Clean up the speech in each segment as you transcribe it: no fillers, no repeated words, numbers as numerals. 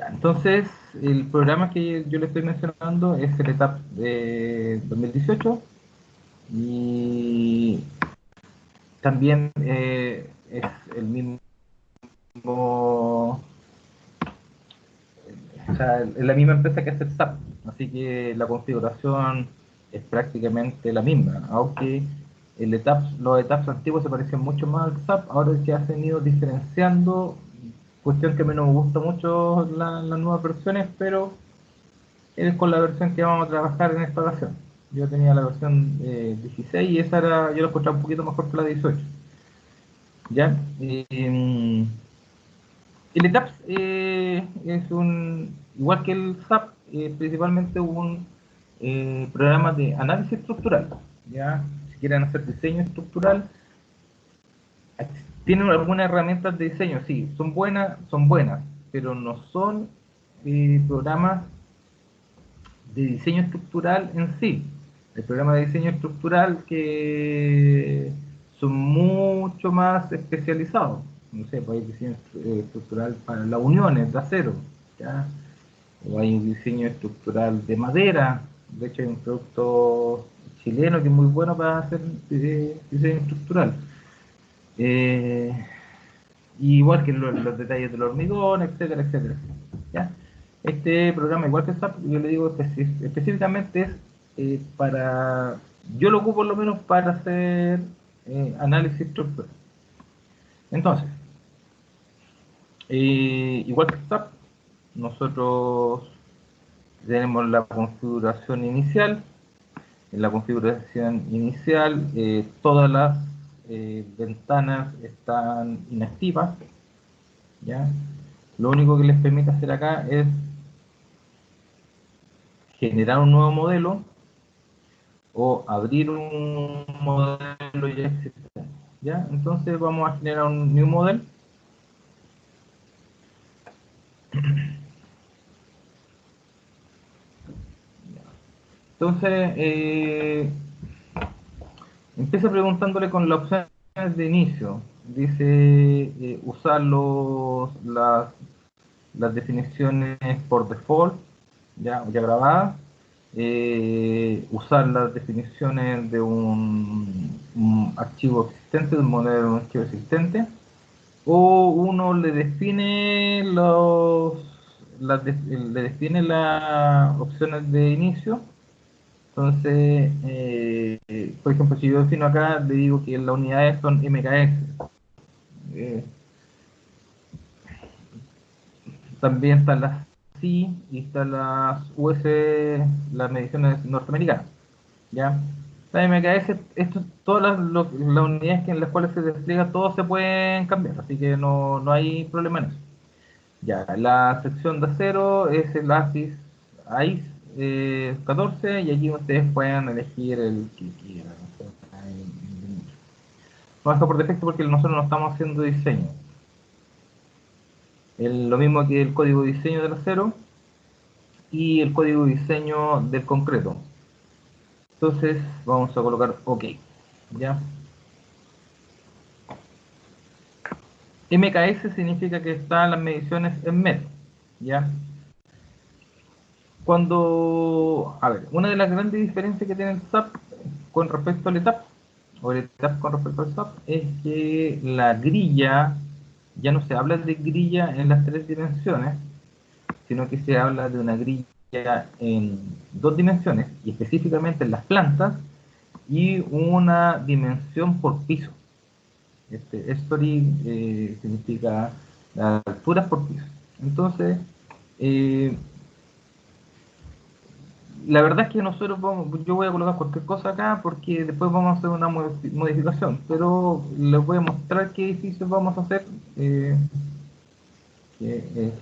Ya, entonces, el programa que yo le estoy mencionando es el ETAP de 2018 y también es el mismo, o sea, es la misma empresa que hace el SAP, así que la configuración es prácticamente la misma, aunque los etaps antiguos se parecían mucho más al SAP, ahora es que se han ido diferenciando, cuestión que a mí no me gusta mucho las nuevas versiones, pero es con la versión que vamos a trabajar en esta ocasión. Yo tenía la versión 16 y esa era, yo la encontraba un poquito mejor que la 18. ¿Ya? El ETAPS es igual que el SAP, principalmente un programa de análisis estructural. ¿Ya? Si quieren hacer diseño estructural, tienen algunas herramientas de diseño, sí, son buenas, pero no son programas de diseño estructural en sí. El programa de diseño estructural que son mucho más especializados. No sé, pues hay diseño estructural para las uniones de acero, ¿ya? O hay un diseño estructural de madera. De hecho, hay un producto chileno que es muy bueno para hacer diseño estructural. Eh, Igual que los detalles del hormigón, etcétera, etcétera. ¿Ya? Este programa, igual que SAP, yo le digo específicamente es para, yo lo ocupo por lo menos para hacer análisis estructural. Entonces, igual que SAP, nosotros tenemos la configuración inicial. En la configuración inicial, todas las ventanas están inactivas, ¿ya? Lo único que les permite hacer acá es generar un nuevo modelo o abrir un modelo ya existente. ¿Ya? Entonces vamos a generar un new model. Entonces empieza preguntándole con las opciones de inicio. Dice usar las definiciones por default, ya grabadas. Usar las definiciones de un archivo existente, de un modelo de un archivo existente, o uno le define le define las opciones de inicio. Entonces, por ejemplo, si yo defino acá, le digo que las unidades son MKS. Eh, También están las SI y están las US, las mediciones norteamericanas. ¿Ya? La MKS, todas las unidades en las cuales se despliega, todo se pueden cambiar, así que no hay problema en eso. Ya, la sección de acero es el AIS 14 y aquí ustedes pueden elegir el que quieran. No sé, no está por defecto porque nosotros no estamos haciendo diseño. Lo mismo que el código de diseño del acero y el código de diseño del concreto. Entonces vamos a colocar OK. ¿Ya? MKS significa que están las mediciones en metros. ¿Ya? A ver, una de las grandes diferencias que tiene el SAP con respecto al ETAP, o el ETAP con respecto al SAP, es que la grilla, ya no se habla de grilla en las tres dimensiones, sino que se habla de una grilla en dos dimensiones, y específicamente en las plantas, y una dimensión por piso. Story significa las alturas por piso. Entonces, eh, la verdad es que yo voy a colocar cualquier cosa acá porque después vamos a hacer una modificación, pero les voy a mostrar qué edificios vamos a hacer. Que es,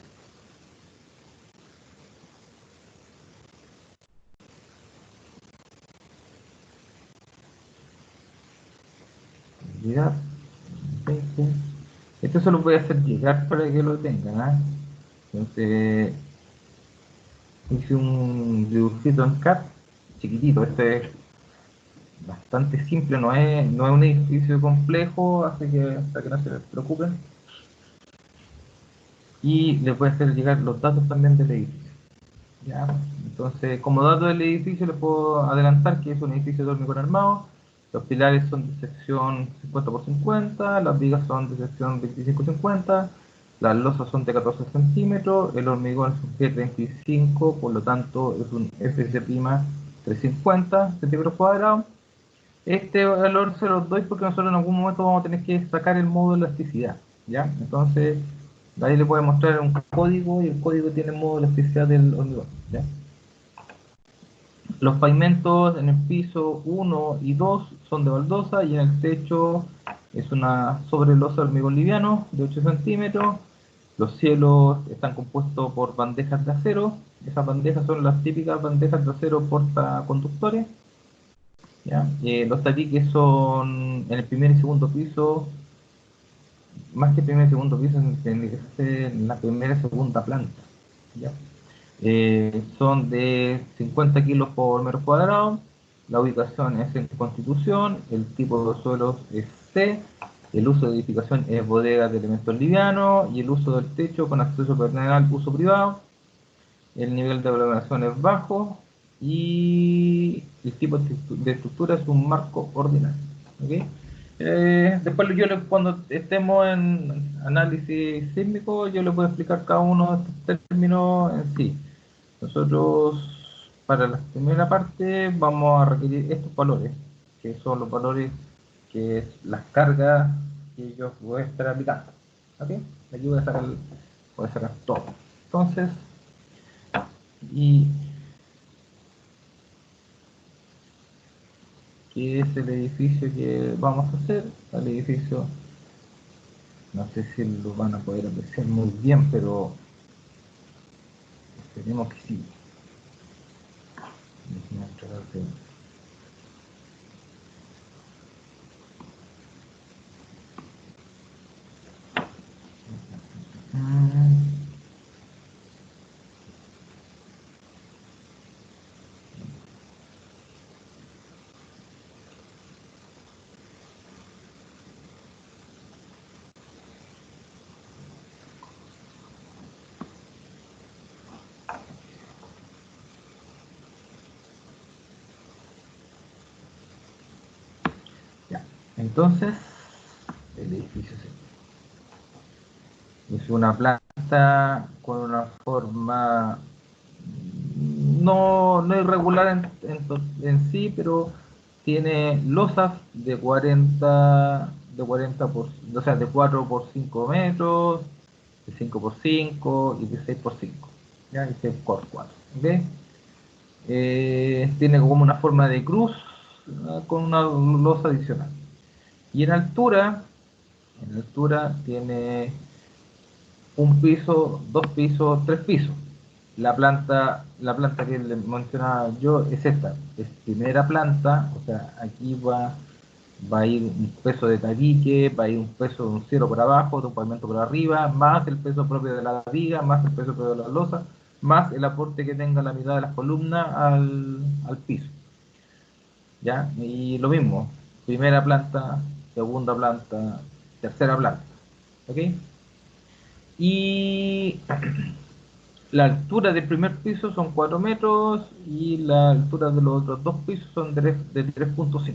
llegar, 20. Esto se lo voy a hacer llegar para que lo tengan. ¿Ah? Entonces, hice un dibujito en CAD, chiquitito. Este es bastante simple, no es un edificio complejo, así que hasta que no se les preocupen. y le puede hacer llegar los datos también del edificio. ¿Ya? Entonces, como dato del edificio, le puedo adelantar que es un edificio de hormigón armado. Los pilares son de sección 50 por 50, las vigas son de sección 25 por 50, las losas son de 14 centímetros, el hormigón es un G35, por lo tanto es un FC' 350 centímetros cuadrados. Este valor se los doy porque nosotros en algún momento vamos a tener que sacar el modo de elasticidad, ¿ya? Entonces, ahí le puede mostrar un código y el código tiene el modo de elasticidad del hormigón, ¿ya? Los pavimentos en el piso 1 y 2 son de baldosa y en el techo es una sobrelosa de hormigón liviano de 8 centímetros. Los cielos están compuestos por bandejas de acero. Esas bandejas son las típicas bandejas de acero portaconductores, ¿ya? Los tabiques son en el primer y segundo piso, más que primer y segundo piso, en la primera y segunda planta, ¿ya? Son de 50 kilos por metro cuadrado. La ubicación es en Constitución. El tipo de suelos es C. El uso de edificación es bodega de elementos livianos. Y el uso del techo con acceso peatonal, uso privado. El nivel de aglomeración es bajo. Y el tipo de estructura es un marco ordinario. ¿Okay? Después cuando estemos en análisis sísmico, yo le puedo explicar cada uno de estos términos en sí. Nosotros, para la primera parte, vamos a requerir estos valores, que son los valores que es las cargas que yo voy a estar aplicando. ¿Ok? Aquí voy a sacar todo. Entonces, y ¿qué es el edificio que vamos a hacer? El edificio, no sé si lo van a poder apreciar muy bien, pero esperemos que sí. Déjenme tratar de... Ya. Entonces, el edificio es una planta con una forma no irregular en sí, pero tiene losas o sea, de 4 por 5 metros, de 5 por 5 y de 6 por 5, ¿ya? Y 6 por 4, ¿ok? Tiene como una forma de cruz, con una losa adicional. Y en altura tiene un piso, dos pisos, tres pisos. La planta que les mencionaba yo es esta, es primera planta, o sea, aquí va a ir un peso de tabique, va a ir un peso de un cielo por abajo, de un pavimento por arriba, más el peso propio de la viga, más el peso propio de la losa, más el aporte que tenga la mitad de las columnas al piso, ¿ya? Y lo mismo, primera planta, segunda planta, tercera planta, ¿ok? Y la altura del primer piso son 4 metros y la altura de los otros dos pisos son de 3,5.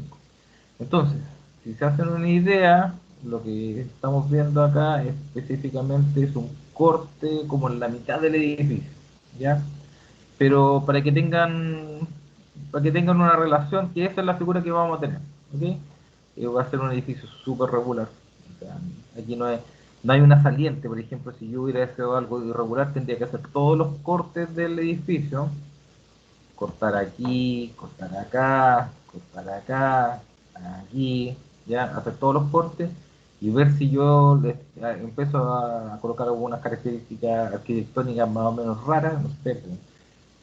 Entonces, si se hacen una idea, lo que estamos viendo acá específicamente es un corte como en la mitad del edificio, ¿ya? Pero para que tengan una relación, que esa es la figura que vamos a tener, ¿ok? Va a ser un edificio súper regular. O sea, aquí no hay una saliente, por ejemplo, si yo hubiera hecho algo irregular, tendría que hacer todos los cortes del edificio, cortar acá, aquí, ya, hacer todos los cortes y ver si yo empiezo a colocar algunas características arquitectónicas más o menos raras, no sé, pues,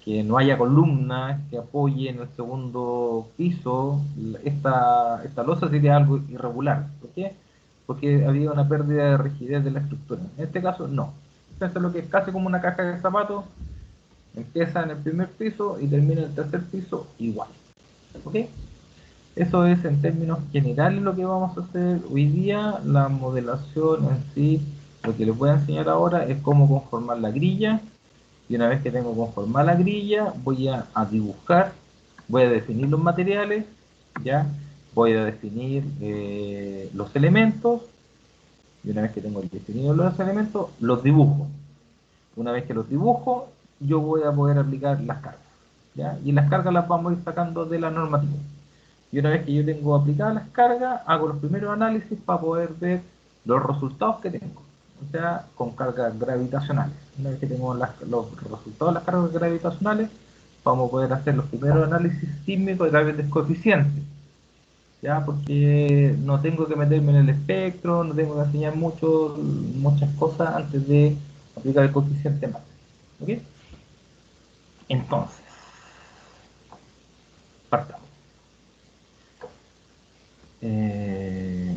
que no haya columnas que apoyen el segundo piso. Esta losa sería algo irregular. ¿Por qué? Porque había una pérdida de rigidez de la estructura. En este caso, no. Piensa lo que es casi como una caja de zapatos, empieza en el primer piso y termina en el tercer piso igual. ¿Ok? Eso es en términos generales lo que vamos a hacer hoy día. La modelación en sí Lo que les voy a enseñar ahora es cómo conformar la grilla, y una vez que tengo conformada la grilla, voy a dibujar, voy a definir los materiales, ¿ya? Voy a definir los elementos, y una vez que tengo definidos los elementos, los dibujo. Una vez que los dibujo, yo voy a poder aplicar las cargas, ¿ya? Y las cargas las vamos a ir sacando de la normativa. Y una vez que yo tengo aplicadas las cargas, hago los primeros análisis para poder ver los resultados que tengo. O sea, con cargas gravitacionales. Una vez que tengo los resultados de las cargas gravitacionales, vamos a poder hacer los primeros análisis sísmicos y grandes coeficientes. ¿Ya? Porque no tengo que meterme en el espectro, no tengo que enseñar muchas cosas antes de aplicar el coeficiente máximo. ¿Ok? Entonces, partamos. Eh,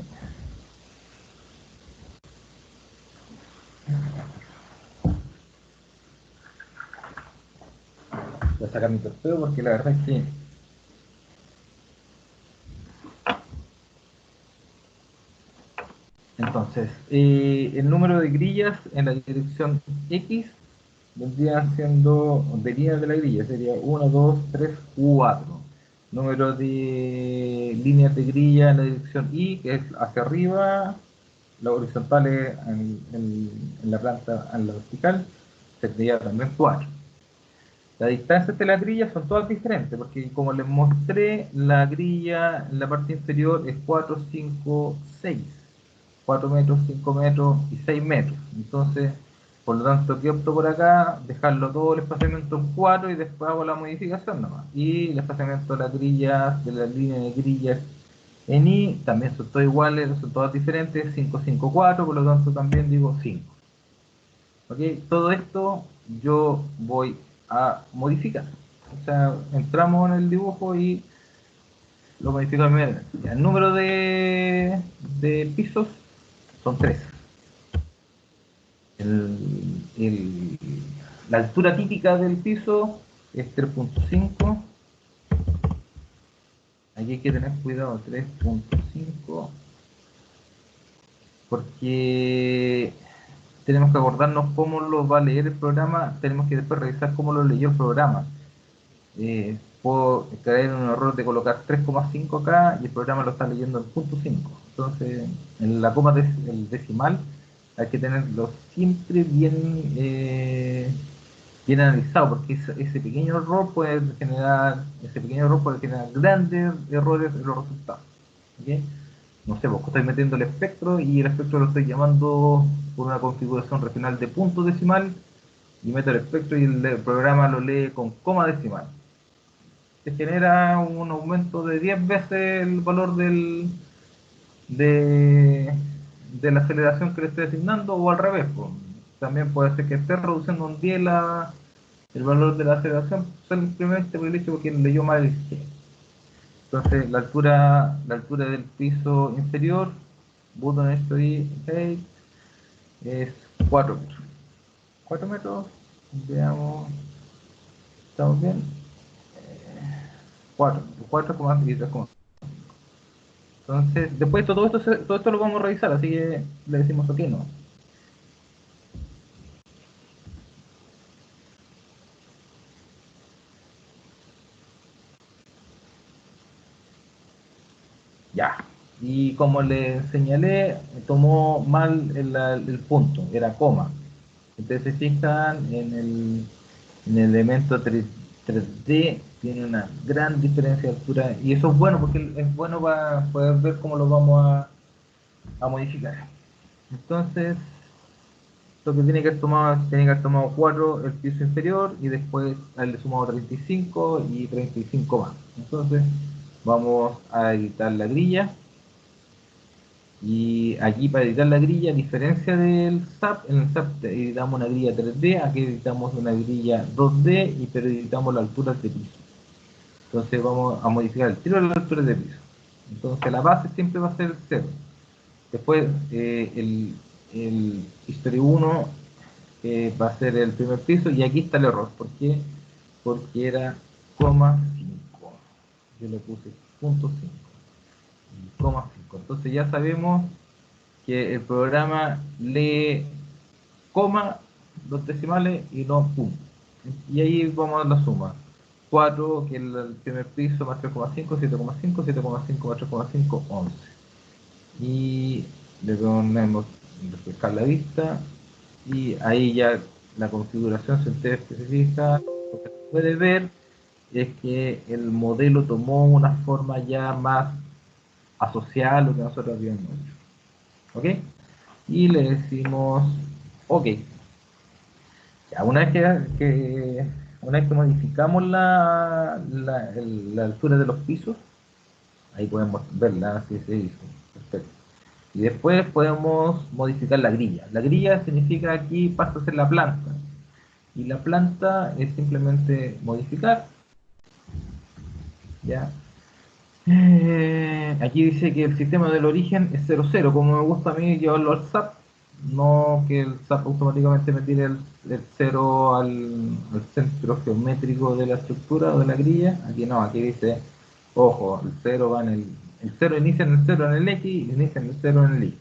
Voy a sacar mi torpedo porque la verdad es que... Entonces, el número de grillas en la dirección X vendría de la grilla, sería 1, 2, 3, 4. Número de líneas de grilla en la dirección Y, que es hacia arriba, la horizontal es en la planta, en la vertical, sería también 4. Las distancias de las grillas son todas diferentes, porque como les mostré, la grilla en la parte inferior es 4, 5, 6. 4 metros, 5 metros y 6 metros. Entonces, por lo tanto, ¿qué opto por acá? Dejarlo todo el espaciamiento en 4 y después hago la modificación nomás. Y el espaciamiento de las grillas, de las líneas de grillas en I, también son todas iguales, son todas diferentes, 5, 5, 4, por lo tanto también digo 5. ¿Ok? Todo esto yo voy a modificar. O sea, entramos en el dibujo y lo modificamos. El número de pisos son 3. El- la altura típica del piso es 3.5. Aquí hay que tener cuidado, 3.5, porque tenemos que acordarnos cómo lo va a leer el programa, tenemos que después revisar cómo lo leyó el programa. Puedo caer en un error de colocar 3,5 acá y el programa lo está leyendo en punto 5. Entonces, en la coma el decimal hay que tenerlo siempre bien analizado, porque ese pequeño error puede generar grandes errores en los resultados. ¿Ok? No sé, vos estoy metiendo el espectro y el espectro lo estoy llamando por una configuración regional de punto decimal y meto el espectro y el programa lo lee con coma decimal. Se genera un aumento de 10 veces el valor de, de la aceleración que le estoy asignando, o al revés. Pues. También puede ser que esté reduciendo un 10 el valor de la aceleración, simplemente por el hecho de que leyó mal el G. Entonces la altura del piso inferior, button estoy es 4 metros. 4 metros, veamos, ¿estamos bien? 4, 4,3. Entonces, después todo esto lo vamos a revisar, así que le decimos ok, no. Ya. Y como le señalé, tomó mal el punto, era coma. Ustedes se fijan en el elemento 3D, tiene una gran diferencia de altura. Y eso es bueno, porque es bueno para poder ver cómo lo vamos a modificar. Entonces, lo que tiene que haber tomado 4 el piso inferior y después haberle sumado 35 y 35 más. Entonces, vamos a editar la grilla. Y aquí para editar la grilla, a diferencia del SAP, en el SAP editamos una grilla 3D, aquí editamos una grilla 2D, pero editamos la altura de piso. Entonces vamos a modificar el tiro de la altura de piso. Entonces la base siempre va a ser 0. Después el History 1 va a ser el primer piso y aquí está el error. ¿Por qué? Porque era coma 5. Yo le puse punto 5. Coma 5. Entonces ya sabemos que el programa lee coma, dos decimales y no punto. Y ahí vamos a dar la suma. 4, que es el primer piso, más 3,5, 7,5, 7,5 más 3,5, 11. Y le ponemos refrescar la vista y ahí ya la configuración se usted especifica. Lo que se puede ver es que el modelo tomó una forma ya más asociada a lo que nosotros habíamos hecho. ¿Ok? Y le decimos OK. Ya, una vez que modificamos la altura de los pisos, ahí podemos verla si se hizo. Perfecto. Y después podemos modificar la grilla. La grilla significa aquí pasa a ser la planta. Y la planta es simplemente modificar. ¿Ya? Aquí dice que el sistema del origen es 00, como me gusta a mí llevarlo al SAP, no que el SAP automáticamente me tire el 0 al centro geométrico de la estructura o de la grilla. Aquí no, aquí dice, ojo, el 0 va en el 0 inicia en el 0 en el X y inicia en el 0 en el Y.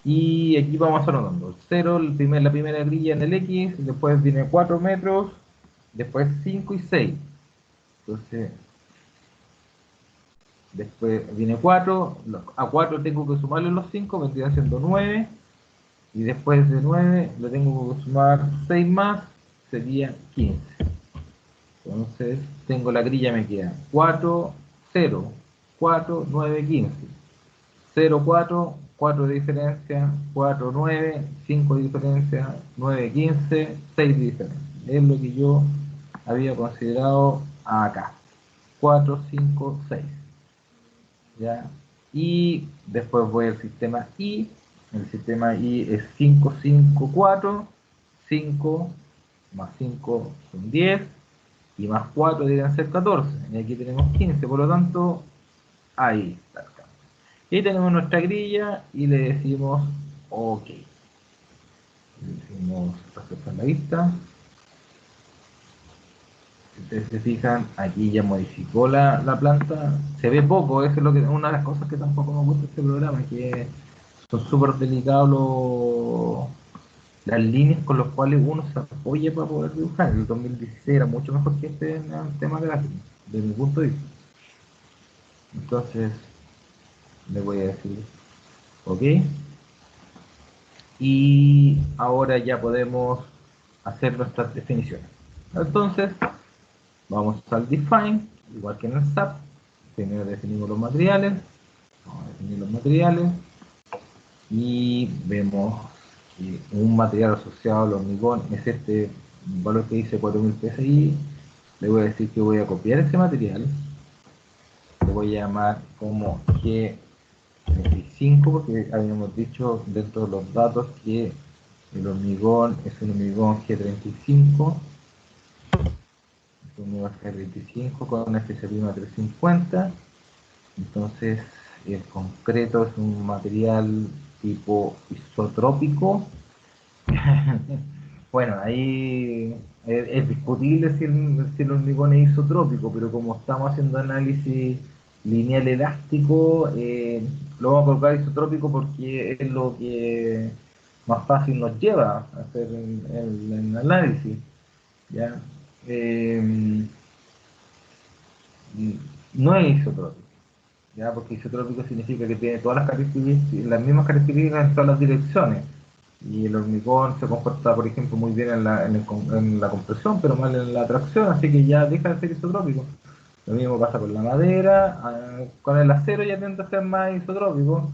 Y aquí vamos anotando, el 0, la primera grilla en el X, después viene 4 metros, después 5 y 6. Entonces, después viene 4, a 4 tengo que sumarle los 5, vendría siendo 9, y después de 9 le tengo que sumar 6 más, sería 15. Entonces tengo la grilla, me queda 4, 0, 4, 9, 15. 0, 4, 4 de diferencia, 4, 9, 5 de diferencia, 9, 15, 6 de diferencia. Es lo que yo había considerado acá. 4, 5, 6. ¿Ya? Y después voy al sistema I. El sistema I es 5, 5, 4. 5 más 5 son 10. Y más 4 deberían ser 14. Y aquí tenemos 15. Por lo tanto, ahí está. Y tenemos nuestra grilla y le decimos OK. Le decimos refrescar la vista. Si ustedes se fijan, aquí ya modificó la planta. Se ve poco, eso es una de las cosas que tampoco me gusta de este programa, que son súper delicados las líneas con las cuales uno se apoya para poder dibujar. El 2016 era mucho mejor que este en el tema gráfico, desde mi punto de vista. Entonces, le voy a decir OK. Y ahora ya podemos hacer nuestras definiciones. Entonces, vamos al define, igual que en el SAP. Primero definimos los materiales. Vamos a definir los materiales. Y vemos que un material asociado al hormigón es este valor que dice 4000 PSI. Le voy a decir que voy a copiar ese material. Le voy a llamar como G35, porque habíamos dicho dentro de los datos que el hormigón es un hormigón G35. Es un hormigón G35 con una especialidad 350. Entonces, el concreto es un material tipo isotrópico. Bueno, ahí es discutible si el hormigón es isotrópico, pero como estamos haciendo análisis lineal elástico, lo vamos a colocar isotrópico porque es lo que más fácil nos lleva a hacer el análisis. ¿Ya? Eh, no es isotrópico. ¿Ya? Porque isotrópico significa que tiene todas las mismas características en todas las direcciones. Y el hormigón se comporta, por ejemplo, muy bien en la compresión, pero mal en la tracción, así que ya deja de ser isotrópico. Lo mismo pasa con la madera, con el acero ya tiende a ser más isotrópico.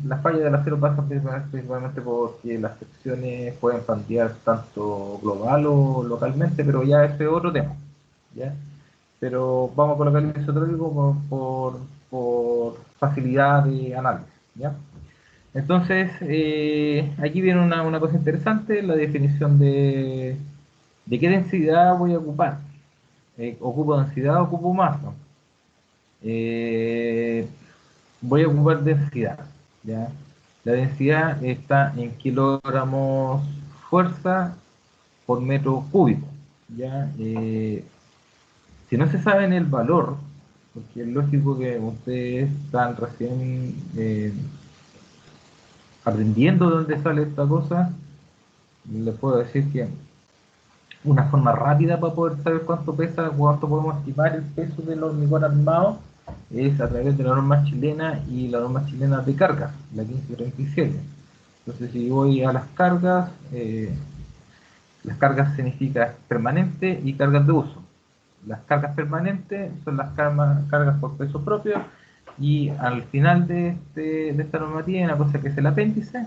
La falla del acero pasa principalmente porque las secciones pueden fallar tanto global o localmente, pero ya ese es otro tema. ¿Ya? Pero vamos a colocar el isotrópico por facilidad de análisis. ¿Ya? Entonces, aquí viene una cosa interesante, la definición de qué densidad voy a ocupar. ¿Ocupo densidad o ocupo masa? Eh, Voy a ocupar densidad. ¿Ya? La densidad está en kilogramos fuerza por metro cúbico. ¿Ya? Si no se sabe el valor, porque es lógico que ustedes están recién aprendiendo de dónde sale esta cosa, les puedo decir que una forma rápida para poder saber cuánto pesa, cuánto podemos estimar el peso del hormigón armado, es a través de la norma chilena y la norma chilena de cargas, la 1537. Entonces, si voy a las cargas significa permanente y cargas de uso. Las cargas permanentes son las cargas por peso propio, y al final de esta normativa hay una cosa que es el apéndice,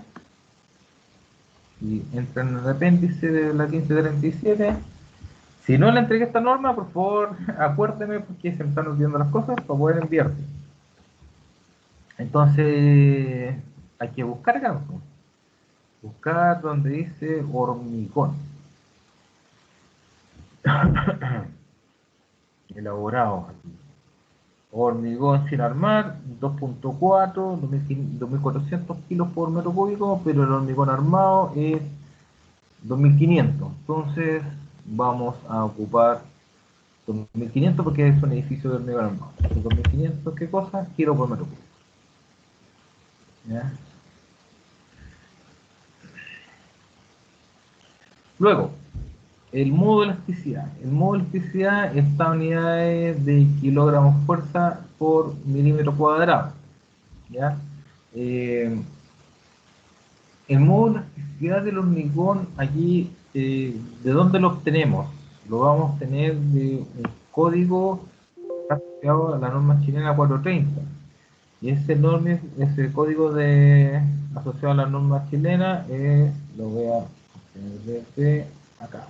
y entra en el apéndice de la 1537. Si no le entregué esta norma, por favor, acuérdeme, porque se me están olvidando las cosas para poder enviarte. Entonces, hay que buscar acá, ¿no? Buscar donde dice hormigón. Elaborado aquí. Hormigón sin armar, 2.4, 2400 kilos por metro cúbico, pero el hormigón armado es 2500. Entonces, vamos a ocupar 2500 porque es un edificio de hormigón armado. 2500, ¿qué cosa? Kilo por metro cúbico. ¿Ya? Luego, el modo de elasticidad. El modo de elasticidad está en unidades de kilogramos fuerza por milímetro cuadrado. ¿Ya? Eh, el modo de elasticidad del hormigón aquí, ¿de dónde lo obtenemos? Lo vamos a obtener de un código asociado a la norma chilena 430. Y ese código asociado a la norma chilena, lo voy a obtener desde acá.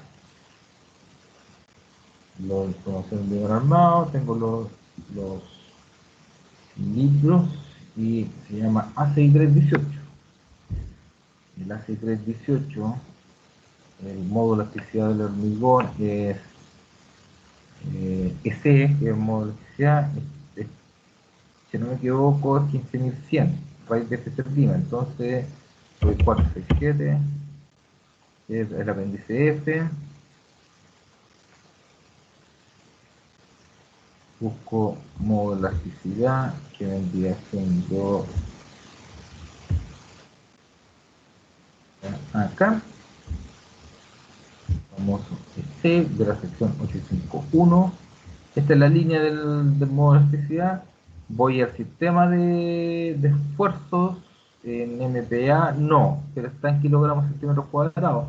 La información de un armado, tengo los libros, y se llama ACI 318. El ACI 318, el modo de elasticidad del hormigón es EC, que es el modo de elasticidad, si no me equivoco, es 15100, raíz de FC prima. Entonces, soy 467, es el apéndice F. Busco modo de elasticidad, que vendría siendo acá, famoso C de la sección 851. Esta es la línea del modo de elasticidad. Voy al sistema de esfuerzos en MPa, no, pero está en kilogramos centímetros cuadrados.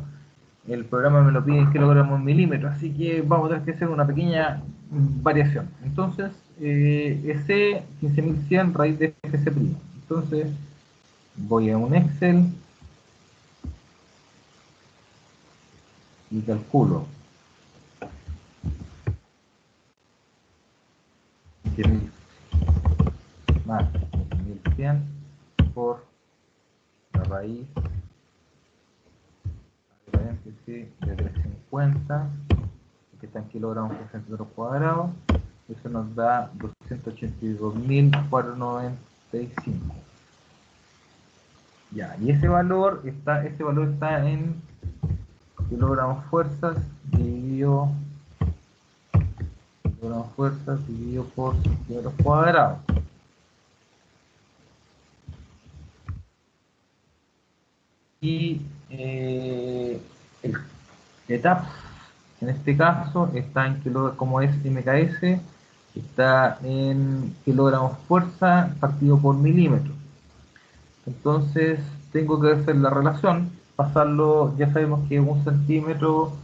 El programa me lo pide en kilogramos milímetros, así que vamos a tener que hacer una pequeña variación. Entonces, EC 15100 raíz de FC'. Entonces, voy a un Excel y calculo 10000 más 10100 por la raíz de 350, que está en kilogramos por centímetro cuadrado. Eso nos da 282.495. Ya, y ese valor está en kilogramos fuerzas dividido por centímetros cuadrados. Y el ETAP, en este caso, está en kilogramos, como es MKS, está en kilogramos fuerza partido por milímetro. Entonces, tengo que hacer la relación, pasarlo, ya sabemos que 1 centímetro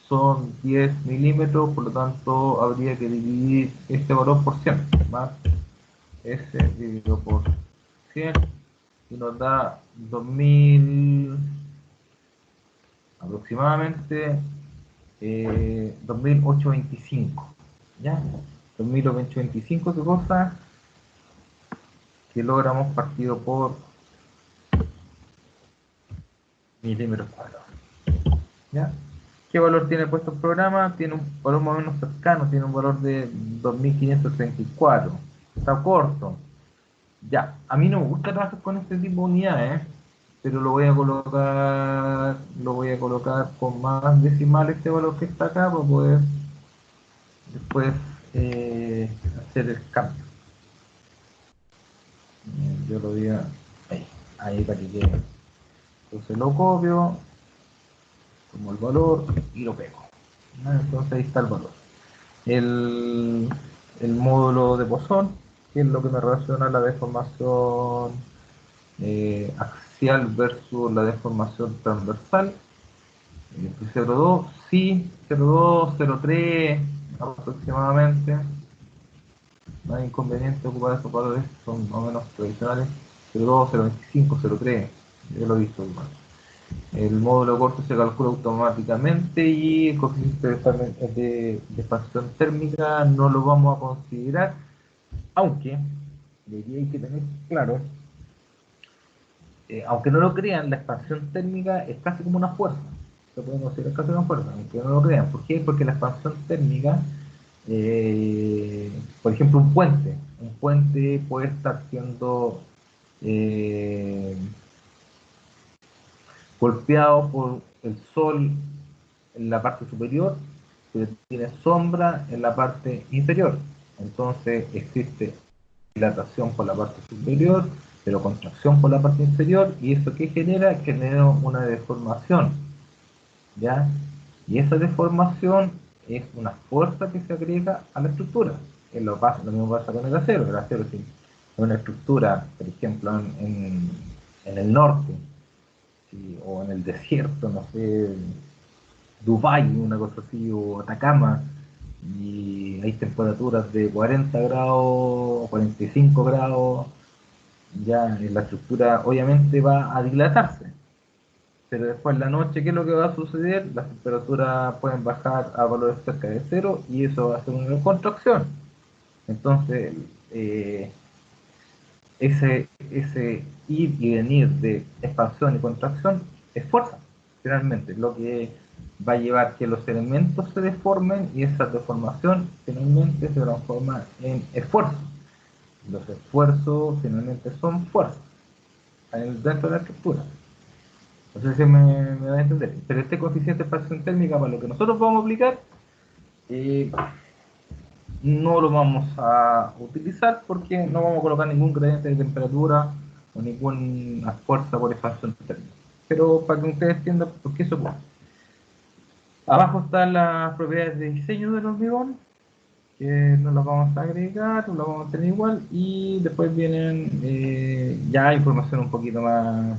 son 10 milímetros, por lo tanto, habría que dividir este valor por 100, más S dividido por 100, y nos da 2000, aproximadamente 2825. ¿Ya? 2825, ¿qué cosa? Kilogramos partido por milímetros cuadrados. ¿Ya? ¿Qué valor tiene puesto el programa? Tiene un valor más o menos cercano, tiene un valor de 2534. Está corto. Ya, a mí no me gusta trabajar con este tipo de unidades, pero lo voy a colocar con más decimales, este valor que está acá, para poder después hacer el cambio. Yo lo voy a ahí para que quede. Entonces lo copio, como el valor y lo pego. Entonces ahí está el valor. El, el módulo de Poisson, que es lo que me relaciona la deformación axial versus la deformación transversal. 0,2, sí, 0,2, 0,3 aproximadamente. No hay inconveniente ocupar esos valores, son más o menos tradicionales. 0,2, 0,25, 0,3, yo lo he visto igual. El módulo corto se calcula automáticamente y el coeficiente de expansión térmica no lo vamos a considerar, aunque, y aquí hay que tener claro, aunque no lo crean, la expansión térmica es casi como una fuerza. Se puede considerar casi una fuerza, aunque no lo crean. ¿Por qué? Porque la expansión térmica, por ejemplo, un puente puede estar siendo eh, golpeado por el sol en la parte superior, pero tiene sombra en la parte inferior. Entonces existe dilatación por la parte superior, pero contracción por la parte inferior, y eso que genera, genera una deformación, ¿ya? Y esa deformación es una fuerza que se agrega a la estructura. Lo mismo pasa con el acero es una estructura, por ejemplo, en el norte, ¿sí? O en el desierto, no sé, Dubái, una cosa así, o Atacama, y hay temperaturas de 40 grados, 45 grados, ya la estructura obviamente va a dilatarse, pero después en la noche, ¿qué es lo que va a suceder? Las temperaturas pueden bajar a valores cerca de cero y eso va a ser una contracción. Entonces, eh, ese ir y venir de expansión y contracción es fuerza, finalmente, lo que va a llevar que los elementos se deformen y esa deformación finalmente se transforma en esfuerzo. Los esfuerzos finalmente son fuerza dentro de la estructura. No sé si me va a entender. Pero este coeficiente de expansión térmica, para lo que nosotros vamos a aplicar, eh, no lo vamos a utilizar porque no vamos a colocar ningún gradiente de temperatura o ninguna fuerza por expansión térmica. Pero para que ustedes entiendan por qué eso ocurre. Abajo están las propiedades de diseño del hormigón, que no las vamos a agregar, no las vamos a tener igual, y después vienen ya información un poquito más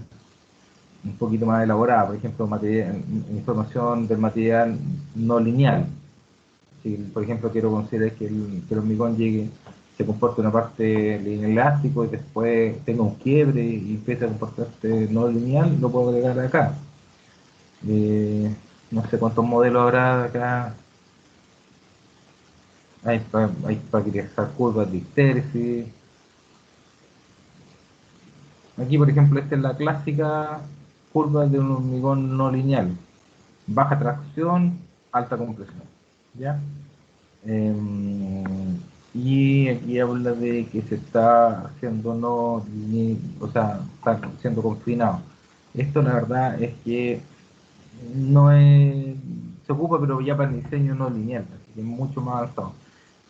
elaborada, por ejemplo, información del material no lineal. Si, por ejemplo, quiero considerar que el hormigón llegue, se comporte una parte lineal elástico y después tenga un quiebre y empiece a comportarse no lineal, lo puedo agregar acá. No sé cuántos modelos habrá acá. Hay para crear curvas de histérisis. Aquí, por ejemplo, esta es la clásica curva de un hormigón no lineal. Baja tracción, alta compresión. ¿Ya? Y aquí habla de que se está haciendo o sea, está siendo confinado. Esto la verdad es que no es, se ocupa pero ya para el diseño no lineal, así que es mucho más avanzado.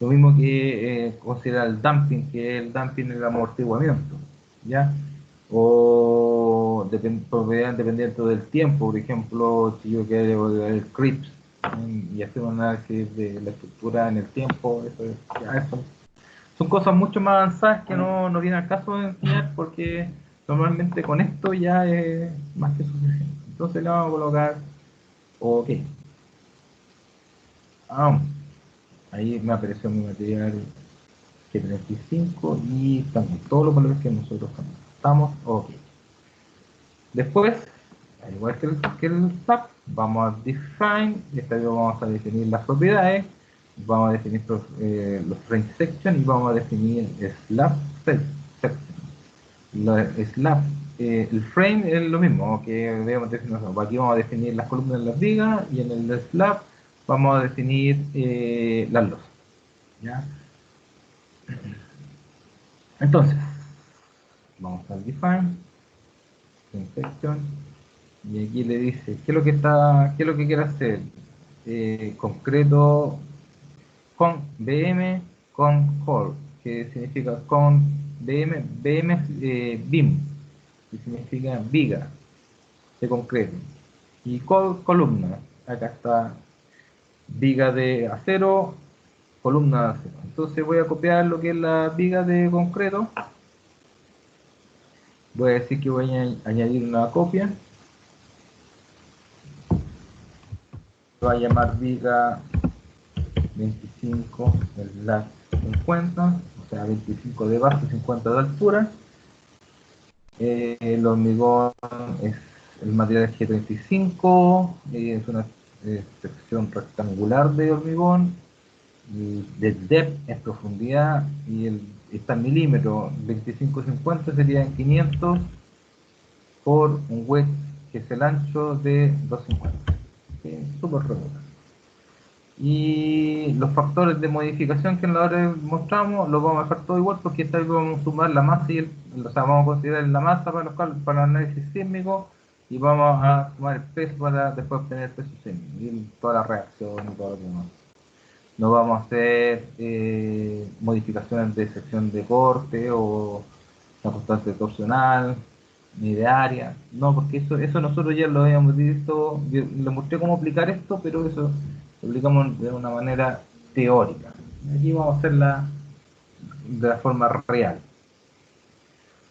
Lo mismo que considerar el dumping, que es el dumping del amortiguamiento, ¿ya? O propiedad dependiente del tiempo, por ejemplo, si yo quiero el CRIPS y hacer un análisis de la estructura en el tiempo, son cosas mucho más avanzadas que no viene al caso de enseñar porque normalmente con esto ya es más que suficiente. Entonces le vamos a colocar OK. Ah, ahí me apareció mi material G35 y estamos todos los valores que nosotros tenemos. Estamos OK. Después, al igual que el SAP, vamos a define, esta vez vamos a definir las propiedades, vamos a definir los range section y vamos a definir slab section. La slab, el frame es lo mismo que debemos definir. Aquí vamos a definir las columnas de las vigas y en el slab vamos a definir las losas. ¿Ya? Entonces, vamos a define, section, y aquí le dice qué es lo que quiere hacer. Concreto con BM con core, que significa con BM es BIM, que significa viga. de concreto. Y columna, acá está viga de acero, columna de acero. Entonces voy a copiar lo que es la viga de concreto. Voy a decir que voy a añadir una copia. Lo voy a llamar viga 25 50, o sea 25 de base, 50 de altura. El hormigón es el material G35, es una sección rectangular de hormigón, y del depth es profundidad, y está en milímetros, 25-50 serían 500 por un wedge que es el ancho de 250, súper regular. Y los factores de modificación que en la hora mostramos los vamos a dejar todo igual, porque esta vez vamos a sumar la masa y o sea, vamos a considerar la masa para el análisis sísmico, y vamos a sumar el peso para después obtener el peso sísmico y toda la reacción y todo lo demás. No vamos a hacer modificaciones de sección de corte o la constante torsional ni de área, no, porque eso nosotros ya lo habíamos visto. Yo le mostré cómo aplicar esto, pero eso lo aplicamos de una manera teórica. Aquí vamos a hacerla de la forma real.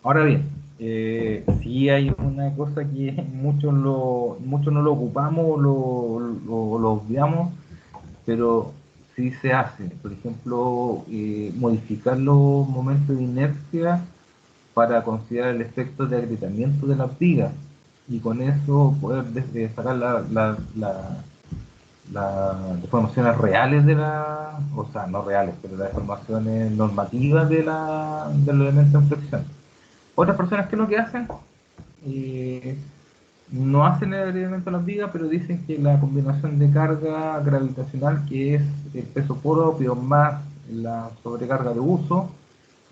Ahora bien, sí hay una cosa que muchos no lo ocupamos o lo obviamos, pero sí se hace. Por ejemplo, modificar los momentos de inercia para considerar el efecto de agrietamiento de las vigas, y con eso poder sacar las deformaciones reales o sea, no reales, pero las deformaciones normativas del elemento en flexión. Otras personas que lo que hacen, eh, no hacen el agregamiento de las vigas, pero dicen que la combinación de carga gravitacional, que es el peso propio más la sobrecarga de uso,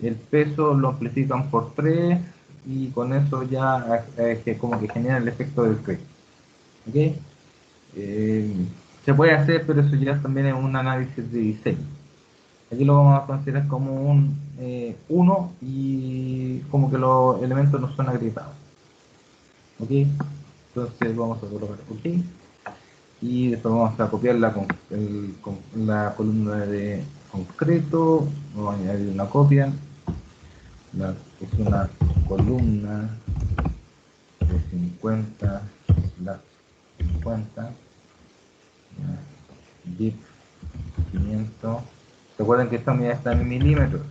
el peso lo amplifican por 3, y con eso ya como que genera el efecto del Craig. ¿Okay? Se puede hacer, pero eso ya también es un análisis de diseño. Aquí lo vamos a considerar como un 1, y como que los elementos no son agrietados. ¿Ok? Entonces vamos a colocar OK, y después vamos a copiar la columna de concreto. Vamos a añadir una copia, es una columna de 50 la 50, dip 500. Recuerden que esta unidad está en milímetros,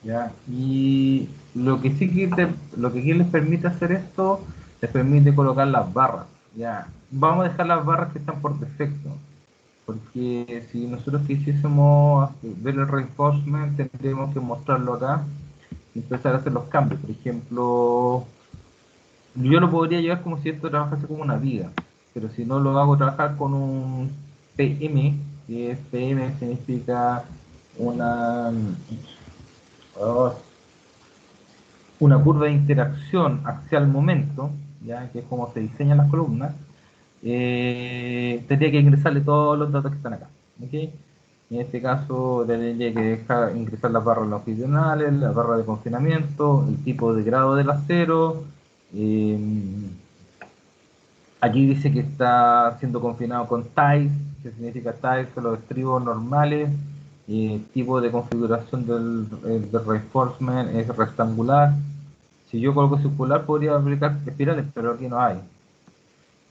¿ya? Y lo que aquí les permite hacer esto, les permite colocar las barras, ¿ya? Vamos a dejar las barras que están por defecto, porque si nosotros quisiésemos ver el reinforcement, tendríamos que mostrarlo acá y empezar a hacer los cambios. Por ejemplo, yo lo podría llevar como si esto trabajase como una viga, pero si no lo hago trabajar con un PM, que es PM significa una, oh, una curva de interacción axial momento, ya que es como se diseñan las columnas. Tendría que ingresarle todos los datos que están acá. ¿Okay? En este caso tendría que dejar ingresar las barras longitudinales, la barra de confinamiento, el tipo de grado del acero. eh, Aquí dice que está siendo confinado con ties, que significa ties, son los estribos normales. Tipo de configuración del reinforcement es rectangular. Si yo coloco circular podría aplicar espirales, pero aquí no hay.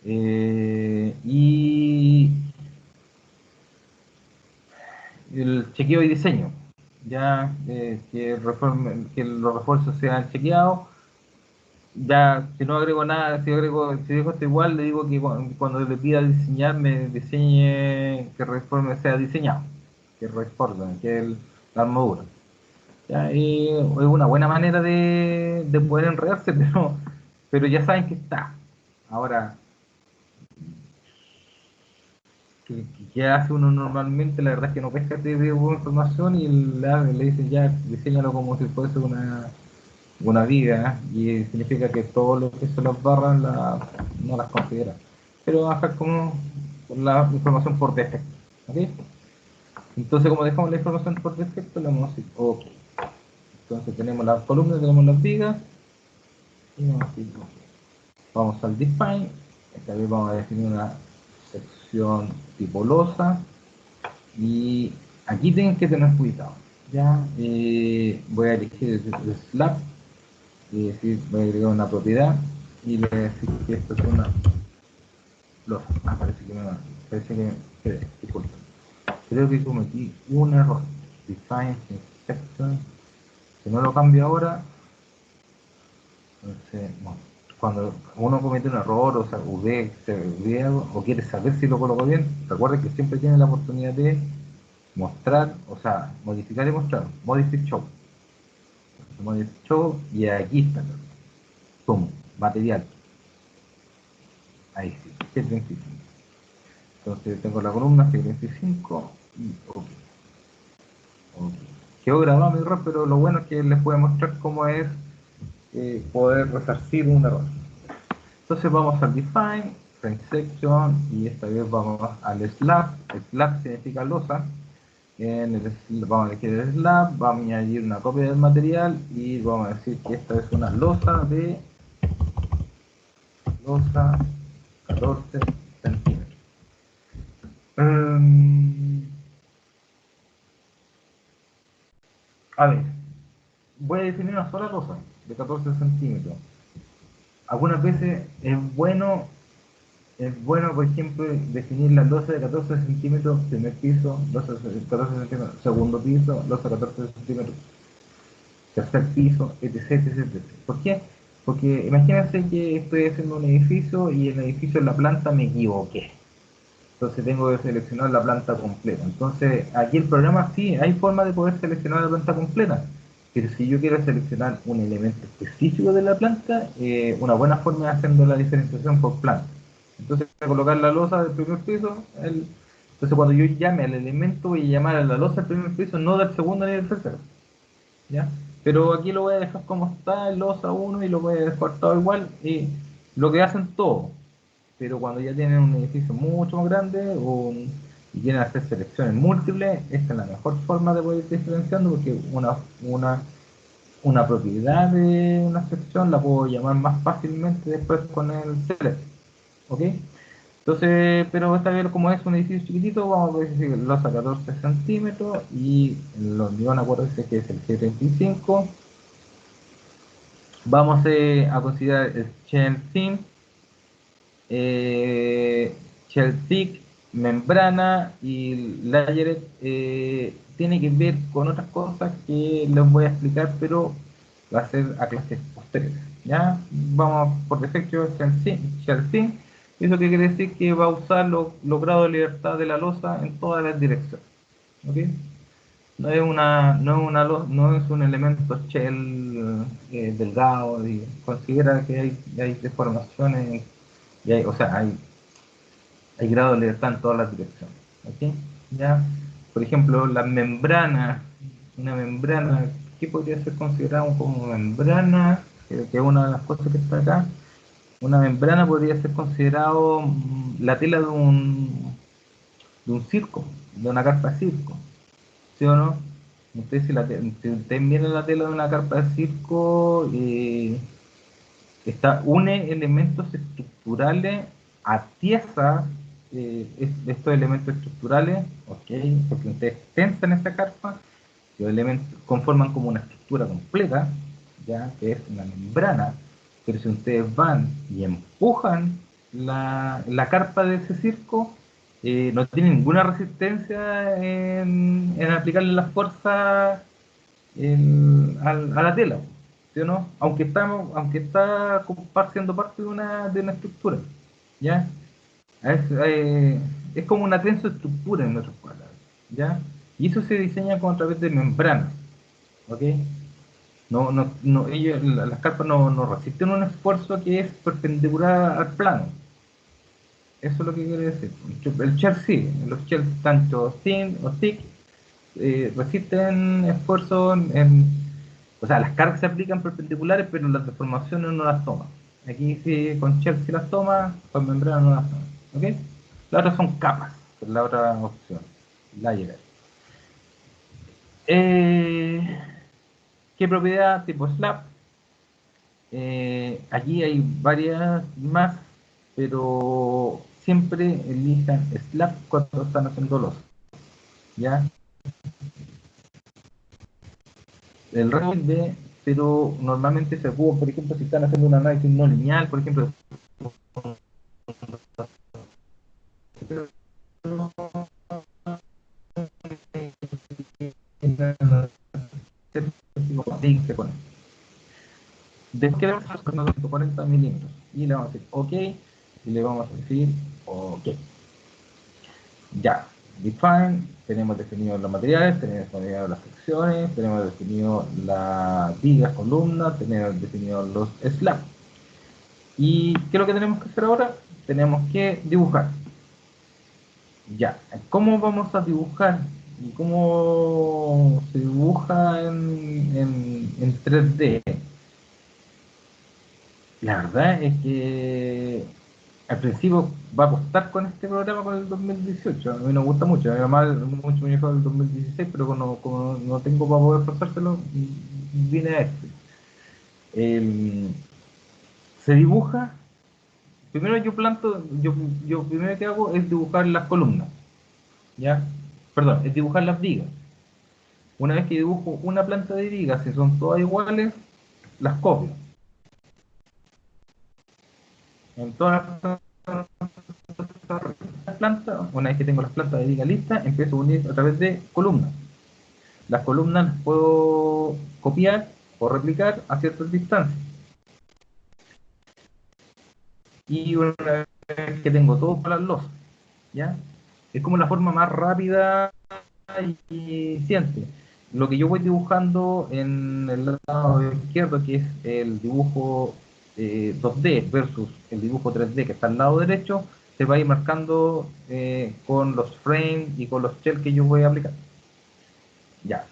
Y el chequeo y diseño, ya que los refuerzos sean chequeados. Ya, si no agrego nada, si dejo esto igual, le digo que cuando le pida diseñar, me diseñe que el reforme sea diseñado, que reforme, que la armadura. Ya, y es una buena manera de poder enredarse, pero ya saben que está. Ahora, ¿qué hace uno normalmente? La verdad es que no pesca de buena información, y le dicen ya, diseñalo como si fuese una viga, y significa que todo lo que son las barras no las considera, pero baja como la información por defecto. ¿Okay? Entonces, como dejamos la información por defecto, le vamos a decir OK. Entonces tenemos las columnas, tenemos las vigas, y vamos a decir OK. Vamos al define, esta vez vamos a definir una sección tipo losa, y aquí tienen que tener cuidado, ¿ya? Voy a elegir el slab, y decir, voy a agregar una propiedad, y le voy a decir que esto es una losa. Disculpen. Creo que cometí un error. Define section. Si no lo cambio ahora, entonces, no. Cuando uno comete un error o se olvida algo, o quiere saber si lo colocó bien, recuerden que siempre tiene la oportunidad de mostrar, o sea, modificar y mostrar. Modify show. Modify show, y aquí está. Pum, material. Ahí sí, G35. Entonces tengo la columna G35 y OK. Quedó grabado mi error, pero lo bueno es que les puedo mostrar cómo es poder resarcir un error. Entonces vamos al define, frame section, y esta vez vamos al slab. Slab significa losa. Vamos a elegir el slab, vamos a añadir una copia del material y vamos a decir que esta es una losa de 14 centímetros. A ver, voy a definir una sola losa de 14 centímetros. Algunas veces es bueno, por ejemplo, definir la losa de 14 centímetros, primer piso, losa de 14 centímetros, segundo piso, losa de 14 centímetros, tercer piso, etc, etc, etc. ¿Por qué? Porque imagínense que estoy haciendo un edificio y en el edificio en la planta me equivoqué. Entonces tengo que seleccionar la planta completa. Entonces aquí el programa sí, hay forma de poder seleccionar la planta completa. Pero si yo quiero seleccionar un elemento específico de la planta, una buena forma es haciendo la diferenciación por planta. Entonces voy a colocar la losa del primer piso. Entonces cuando yo llame al elemento voy a llamar a la losa del primer piso, no del segundo ni del tercero. ¿Ya? Pero aquí lo voy a dejar como está, el losa 1, y lo voy a dejar todo igual. Y lo que hacen todos. Pero cuando ya tienen un edificio mucho más grande y quieren hacer selecciones múltiples, esta es la mejor forma de poder ir diferenciando, porque una propiedad de una sección la puedo llamar más fácilmente después con el select. ¿Ok? Entonces, pero esta vez como es un edificio chiquitito, vamos a decir que losa 14 centímetros y lo van a acordarse que es el G35. Vamos a considerar el shell thin, shell thick, membrana, y layered tiene que ver con otras cosas que les voy a explicar, pero va a ser a clases posteriores. ¿Ya? Vamos por defecto shell thin. Eso que quiere decir que va a usar los grados de libertad de la losa en todas las direcciones. ¿Ok? No es un elemento shell delgado, y considera que hay deformaciones, y o sea, hay grado de libertad en todas las direcciones. ¿Ok? ¿Ya? Por ejemplo, una membrana, ¿qué podría ser considerado como membrana? Que es una de las cosas que está acá. Una membrana podría ser considerado la tela de un circo, de una carpa de circo. ¿Sí o no? Si ustedes miran la tela de una carpa de circo, une elementos estructurales a piezas, estos elementos estructurales, ¿ok? Porque ustedes tensan esa carpa, los elementos conforman como una estructura completa, ya que es una membrana. Pero si ustedes van y empujan la carpa de ese circo, no tiene ninguna resistencia en aplicarle la fuerza a la tela, ¿sí o no? Aunque está siendo parte de una estructura, ¿ya? Es como una tensoestructura en otras palabras, ¿ya? Y eso se diseña a través de membranas, ¿ok? Las carpas no resisten un esfuerzo que es perpendicular al plano. Eso es lo que quiere decir. El shell sí, los shells tanto thin o thick resisten esfuerzo o sea, las cargas se aplican perpendiculares, pero las deformaciones no las toman. Aquí sí, con shell sí las toma, con membrana no las toma. ¿Ok? Las otras son capas, que es la otra opción. Layer. ¿Qué propiedad? Tipo slab. aquí hay varias más, pero siempre elijan slab cuando están haciendo los, ¿ya? El resto de, pero normalmente se ocupa, por ejemplo, si están haciendo un análisis no lineal, por ejemplo, se pone. Después que vemos los 140 milímetros y le vamos a decir OK y le vamos a decir OK. Ya, define, tenemos definido los materiales, tenemos definido las secciones, tenemos definido las vigas, columnas, tenemos definido los slabs. ¿Y qué es lo que tenemos que hacer ahora? Tenemos que dibujar. Ya, ¿cómo vamos a dibujar? ¿Y cómo se dibuja en 3D? La verdad es que al principio va a costar con este programa con el 2018. A mí no me gusta mucho, a mí mucho mejor el 2016, pero como no tengo para poder pasárselo, viene a este. Se dibuja, primero yo planto, yo primero que hago es dibujar las columnas, ¿ya? Perdón, es dibujar las vigas. Una vez que dibujo una planta de vigas, si son todas iguales, las copio. En todas las plantas, una vez que tengo las plantas de viga listas, empiezo a unir a través de columnas. Las columnas las puedo copiar o replicar a ciertas distancias. Y una vez que tengo todo para las losas, ¿ya? Es como la forma más rápida y eficiente. Lo que yo voy dibujando en el lado izquierdo, que es el dibujo 2D versus el dibujo 3D que está al lado derecho, se va a ir marcando con los frames y con los shells que yo voy a aplicar. Ya.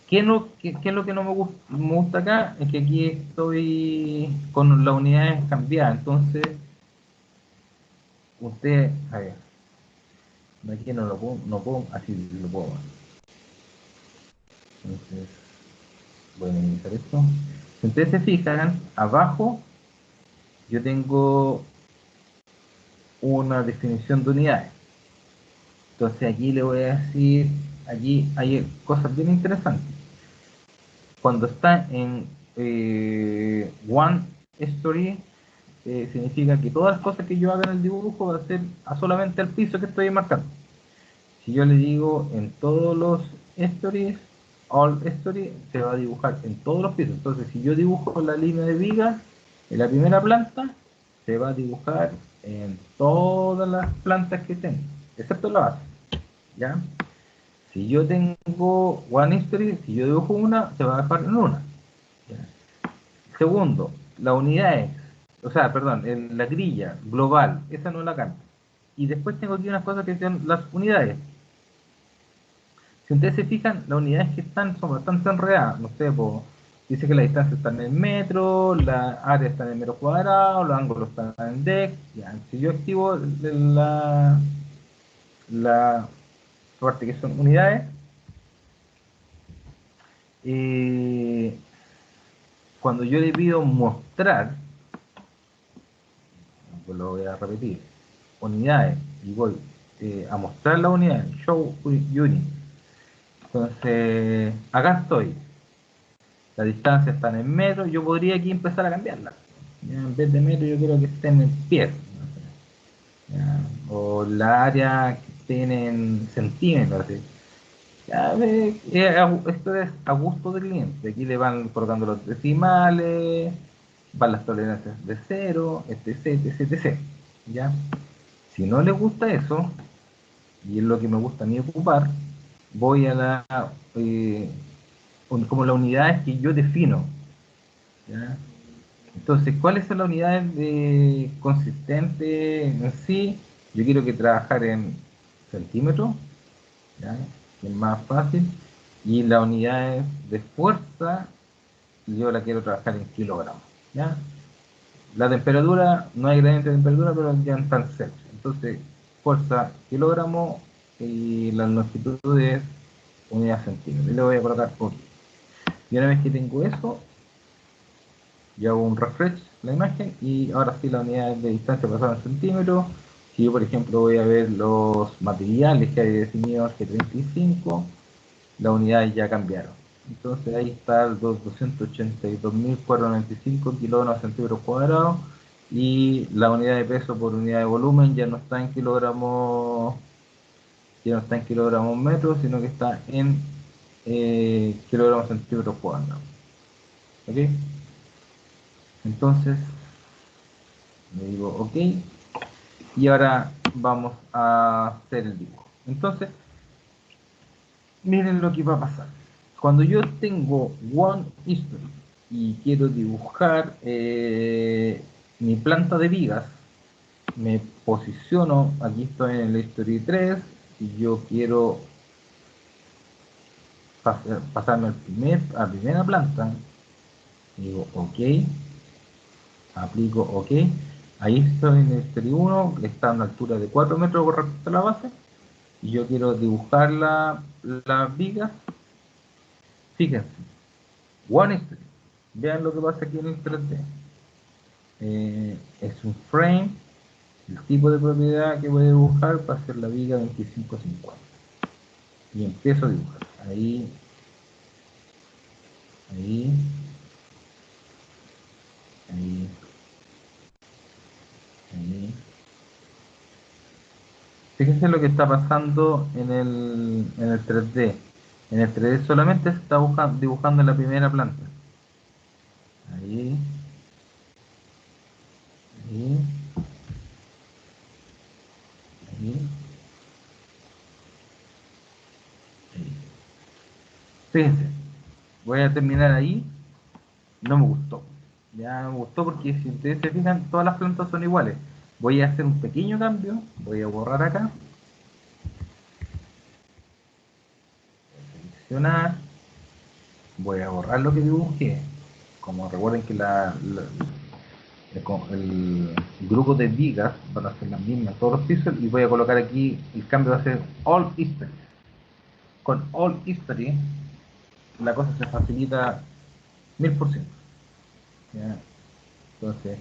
¿Qué es lo que no me gusta acá? Es que aquí estoy con las unidades cambiadas. Entonces, usted, a ver, aquí no puedo, así lo puedo. Entonces, voy a minimizar esto. Si ustedes se fijan, abajo yo tengo una definición de unidades. Entonces aquí le voy a decir, aquí hay cosas bien interesantes. Cuando está en One Story, significa que todas las cosas que yo haga en el dibujo va a ser solamente al piso que estoy marcando. Si yo le digo en todos los stories, all story, se va a dibujar en todos los pisos. Entonces, si yo dibujo la línea de vigas en la primera planta, se va a dibujar en todas las plantas que tengo, excepto la base. ¿Ya? Si yo tengo one history, si yo dibujo una, se va a dibujar en una. ¿Ya? Segundo, las unidades, o sea, perdón, la grilla global, esa no la cambio. Y después tengo aquí unas cosas que son las unidades. Si ustedes se fijan, las unidades que están son bastante enredadas. No sé, pues, dice que la distancia está en el metro, la área está en el metro cuadrado, los ángulos están en dex. Ya. Si yo activo la parte que son unidades, eh, cuando yo le pido mostrar, pues lo voy a repetir, unidades, y voy a mostrar la unidad, show unit. Entonces, acá estoy. La distancia está en metros, yo podría aquí empezar a cambiarla. Ya, en vez de metro yo quiero que estén en pies. Ya, o la área que estén en centímetros. Así. Ya, esto es a gusto del cliente. Aquí le van colocando los decimales, van las tolerancias de cero, etc, etc, etc. ¿Ya? Si no le gusta eso, y es lo que me gusta a mí ocupar, voy a la como las unidades que yo defino. ¿Ya? Entonces, ¿cuáles son las unidades de consistente en sí? Yo quiero que trabajar en centímetros, ¿ya? Que es más fácil, y las unidades de fuerza, yo la quiero trabajar en kilogramos, ¿ya? La temperatura, no hay gradiente de temperatura, pero ya están cerca. Entonces, fuerza kilogramo y la longitud es unidad centímetro. Y le voy a colocar por. Y una vez que tengo eso, yo hago un refresh la imagen y ahora sí la unidad de distancia pasada en centímetros. Si yo por ejemplo voy a ver los materiales que hay definidos G35, las unidades ya cambiaron. Entonces ahí está el 282.495 kilogramos centímetros cuadrados y la unidad de peso por unidad de volumen ya no está en kilogramos, ya no está en kilogramos metros, sino que está en kilogramos centímetros cuadrados. ¿Ok? Entonces le digo OK y ahora vamos a hacer el dibujo. Entonces, miren lo que va a pasar. Cuando yo tengo One History y quiero dibujar mi planta de vigas, me posiciono, aquí estoy en el History 3 y yo quiero pasarme a la primera planta, digo OK, aplico OK, ahí estoy en el History 1, está a una altura de 4 metros con respecto a la base, y yo quiero dibujar las vigas. Fíjense, One History, vean lo que pasa aquí en el 3D. Es un frame, el tipo de propiedad que voy a dibujar va a ser la viga 2550 y empiezo a dibujar ahí, ahí, ahí, ahí. Fíjense lo que está pasando en el 3D. En el 3D solamente se está dibujando la primera planta. Ahí, ahí, ahí, ahí. Fíjense, voy a terminar ahí. No me gustó. Ya no me gustó porque si ustedes se fijan, todas las plantas son iguales. Voy a hacer un pequeño cambio. Voy a borrar acá. Seleccionar. Voy a borrar lo que dibujé. Como recuerden que el grupo de vigas van a ser las mismas todos los pisos. Y voy a colocar aquí, el cambio va a ser All History. Con All History la cosa se facilita 1000%. ¿Ya? Entonces,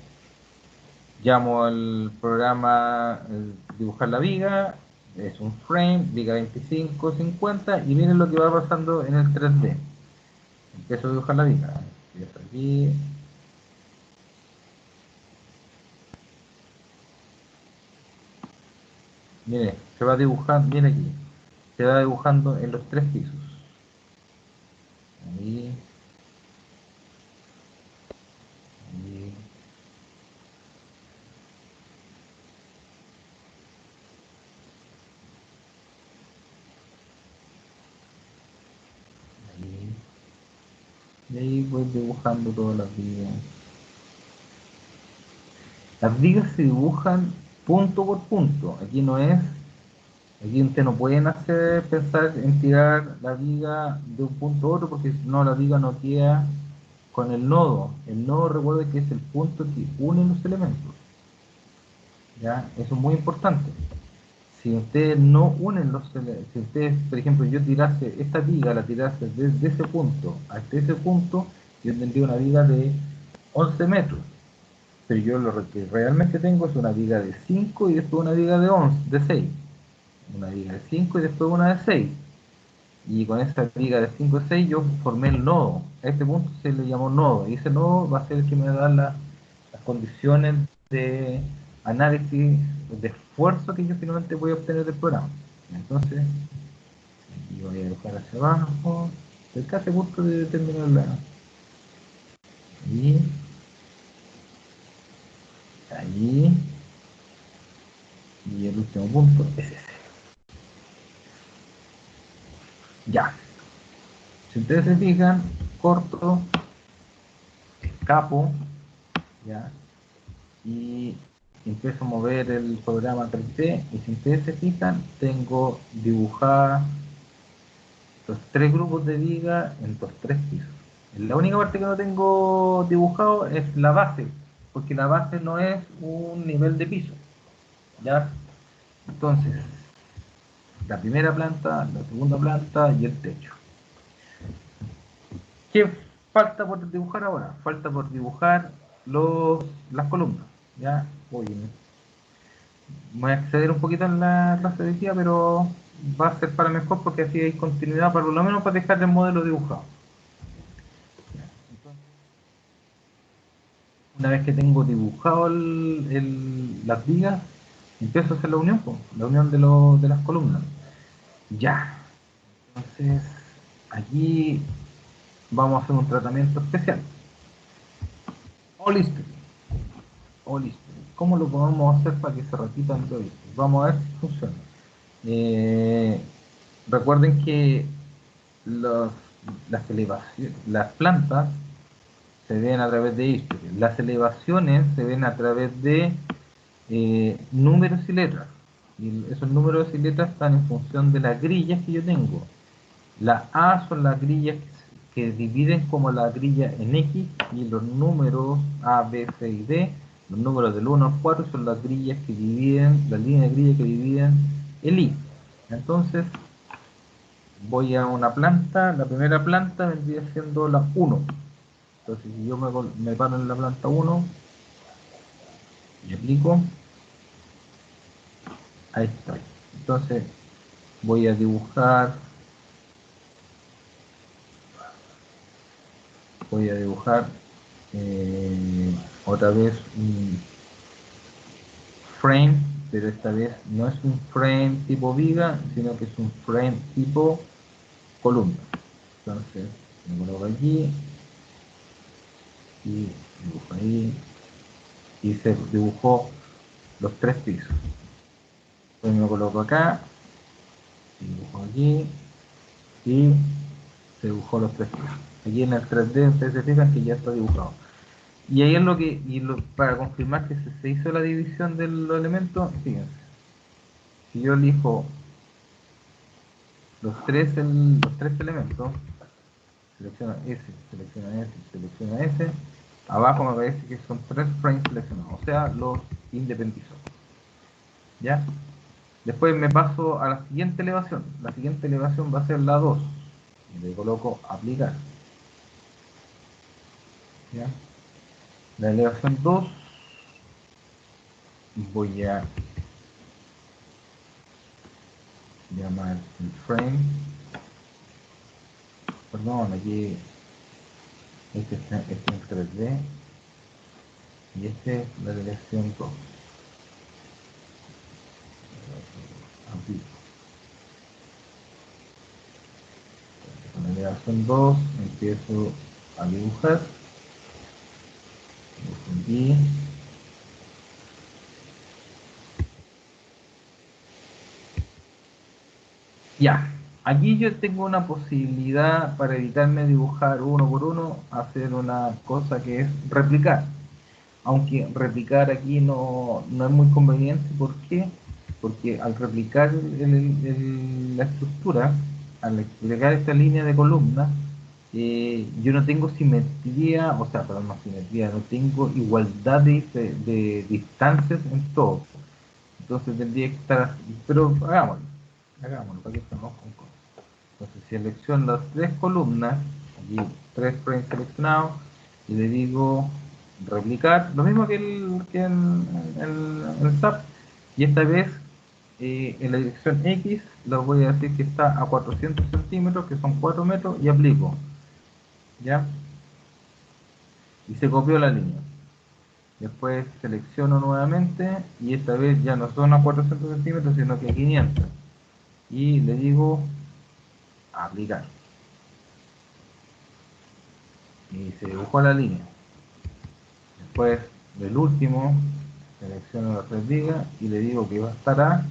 llamo al programa dibujar la viga, es un frame, viga 25, 50, y miren lo que va pasando en el 3D. Empiezo a dibujar la viga. Empiezo aquí. Mire, se va dibujando, mire aquí. Se va dibujando en los tres pisos. Ahí, ahí, ahí. Y ahí voy dibujando todas las vigas. Las vigas se dibujan punto por punto. Aquí no es. Aquí usted no pueden hacer pensar en tirar la viga de un punto a otro porque si no la viga no queda con el nodo. El nodo recuerde que es el punto que une los elementos. ¿Ya? Eso es muy importante. Si ustedes no unen los elementos, si ustedes, por ejemplo, yo tirase esta viga, la tirase desde ese punto hasta ese punto, yo tendría una viga de 11 metros. Pero yo lo que realmente tengo es una viga de 5 y después una viga de 11, de 6. Una viga de 5 y después una de 6. Y con esa viga de 5 y 6 yo formé el nodo. A este punto se le llamó nodo. Y ese nodo va a ser el que me da las condiciones de análisis de esfuerzo que yo finalmente voy a obtener del programa. Entonces, aquí voy a dibujar hacia abajo. Estoy casi a punto de terminar ahí, ahí. Y el último punto es ese. Ya. Si ustedes se fijan, corto, escapo, ya, y empiezo a mover el programa 3D y si ustedes se fijan tengo dibujadas los tres grupos de viga en los tres pisos. La única parte que no tengo dibujado es la base, porque la base no es un nivel de piso, ¿ya? Entonces, la primera planta, la segunda planta y el techo. ¿Qué? falta por dibujar ahora, falta por dibujar las columnas. Ya, oye, voy a exceder un poquito en la clase de día, pero va a ser para mejor porque así hay continuidad, por lo menos para dejar el modelo dibujado. Entonces, una vez que tengo dibujado las vigas, empiezo a hacer la unión, pues, la unión de las columnas. Ya, entonces aquí vamos a hacer un tratamiento especial. O listo. O listo. ¿Cómo lo podemos hacer para que se repitan todo esto? Vamos a ver si funciona. Eh, Recuerden que las plantas se ven a través de historias. Las elevaciones se ven a través de números y letras. Y esos números y letras están en función de las grillas que yo tengo. Las A son las grillas que dividen como la grilla en X y los números A, B, C y D, los números del 1 al 4 son las grillas que dividen, las líneas de grilla que dividen el Y. Entonces, voy a una planta, la primera planta vendría siendo la 1. Entonces, si yo me paro en la planta 1 y aplico, ahí está. Entonces, voy a dibujar, voy a dibujar otra vez un frame, pero esta vez no es un frame tipo viga, sino que es un frame tipo columna. Entonces, me coloco aquí y dibujo ahí y se dibujó los tres pisos. Después me coloco acá, dibujo aquí y se dibujó los tres pisos. Aquí en el 3D ustedes se fijan que ya está dibujado. Y ahí es lo que, para confirmar que se hizo la división de los elementos, fíjense, si yo elijo los tres elementos, selecciona S, selecciona S, selecciona S, abajo me parece que son tres frames seleccionados, o sea, los independizó. ¿Ya? Después me paso a la siguiente elevación. La siguiente elevación va a ser la 2. Y le coloco aplicar. ¿Ya? La elevación 2 voy a llamar el frame. Perdón, aquí este es el 3D y este es la elevación 2. Aplico. Con la elevación 2 empiezo a dibujar. Aquí. Ya, aquí yo tengo una posibilidad para evitarme dibujar uno por uno, hacer una cosa que es replicar. Aunque replicar aquí no es muy conveniente, ¿por qué? Porque al replicar la estructura, al replicar esta línea de columna, yo no tengo simetría, o sea, perdón, no simetría, no tengo igualdad de distancias en todo. Entonces tendría que estar, pero hagámoslo, para que estamos con cosas. Entonces selecciono las tres columnas, aquí tres frames seleccionados, y le digo replicar, lo mismo que en el SAP, y esta vez en la dirección X le voy a decir que está a 400 centímetros, que son 4 metros, y aplico, ¿ya? Y se copió la línea. Después selecciono nuevamente, y esta vez ya no son a 400 centímetros, sino que a 500. Y le digo aplicar. Y se dibujó la línea. Después del último, selecciono las tres vigas y le digo que va a estar a,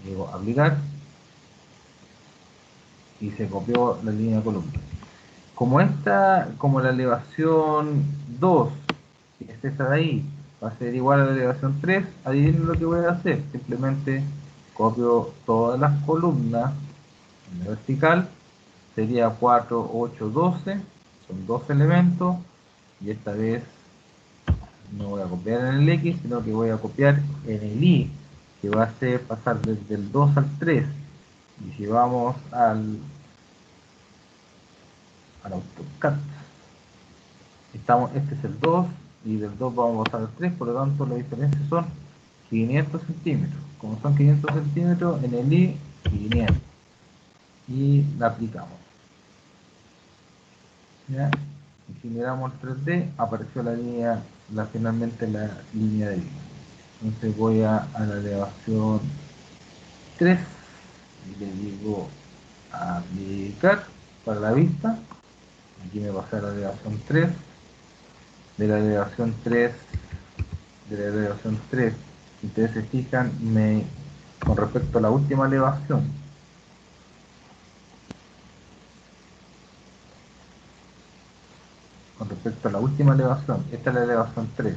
digo aplicar y se copió la línea de columna. Como la elevación 2, que es esa de ahí, va a ser igual a la elevación 3, adivinen lo que voy a hacer. Simplemente copio todas las columnas en la vertical, sería 4, 8, 12, son dos elementos, y esta vez no voy a copiar en el X, sino que voy a copiar en el Y, que va a ser pasar desde el 2 al 3. Y si vamos al AutoCAD. Este es el 2 y del 2 vamos a pasar al 3, por lo tanto la diferencia son 500 centímetros. Como son 500 centímetros, en el I 500 y la aplicamos. ¿Ya? Y si miramos el 3D, apareció la línea, finalmente la línea de I. Entonces voy a la elevación 3 y le digo aplicar para la vista. Aquí me pasa la elevación 3, de la elevación 3, si ustedes se fijan, con respecto a la última elevación, esta es la elevación 3,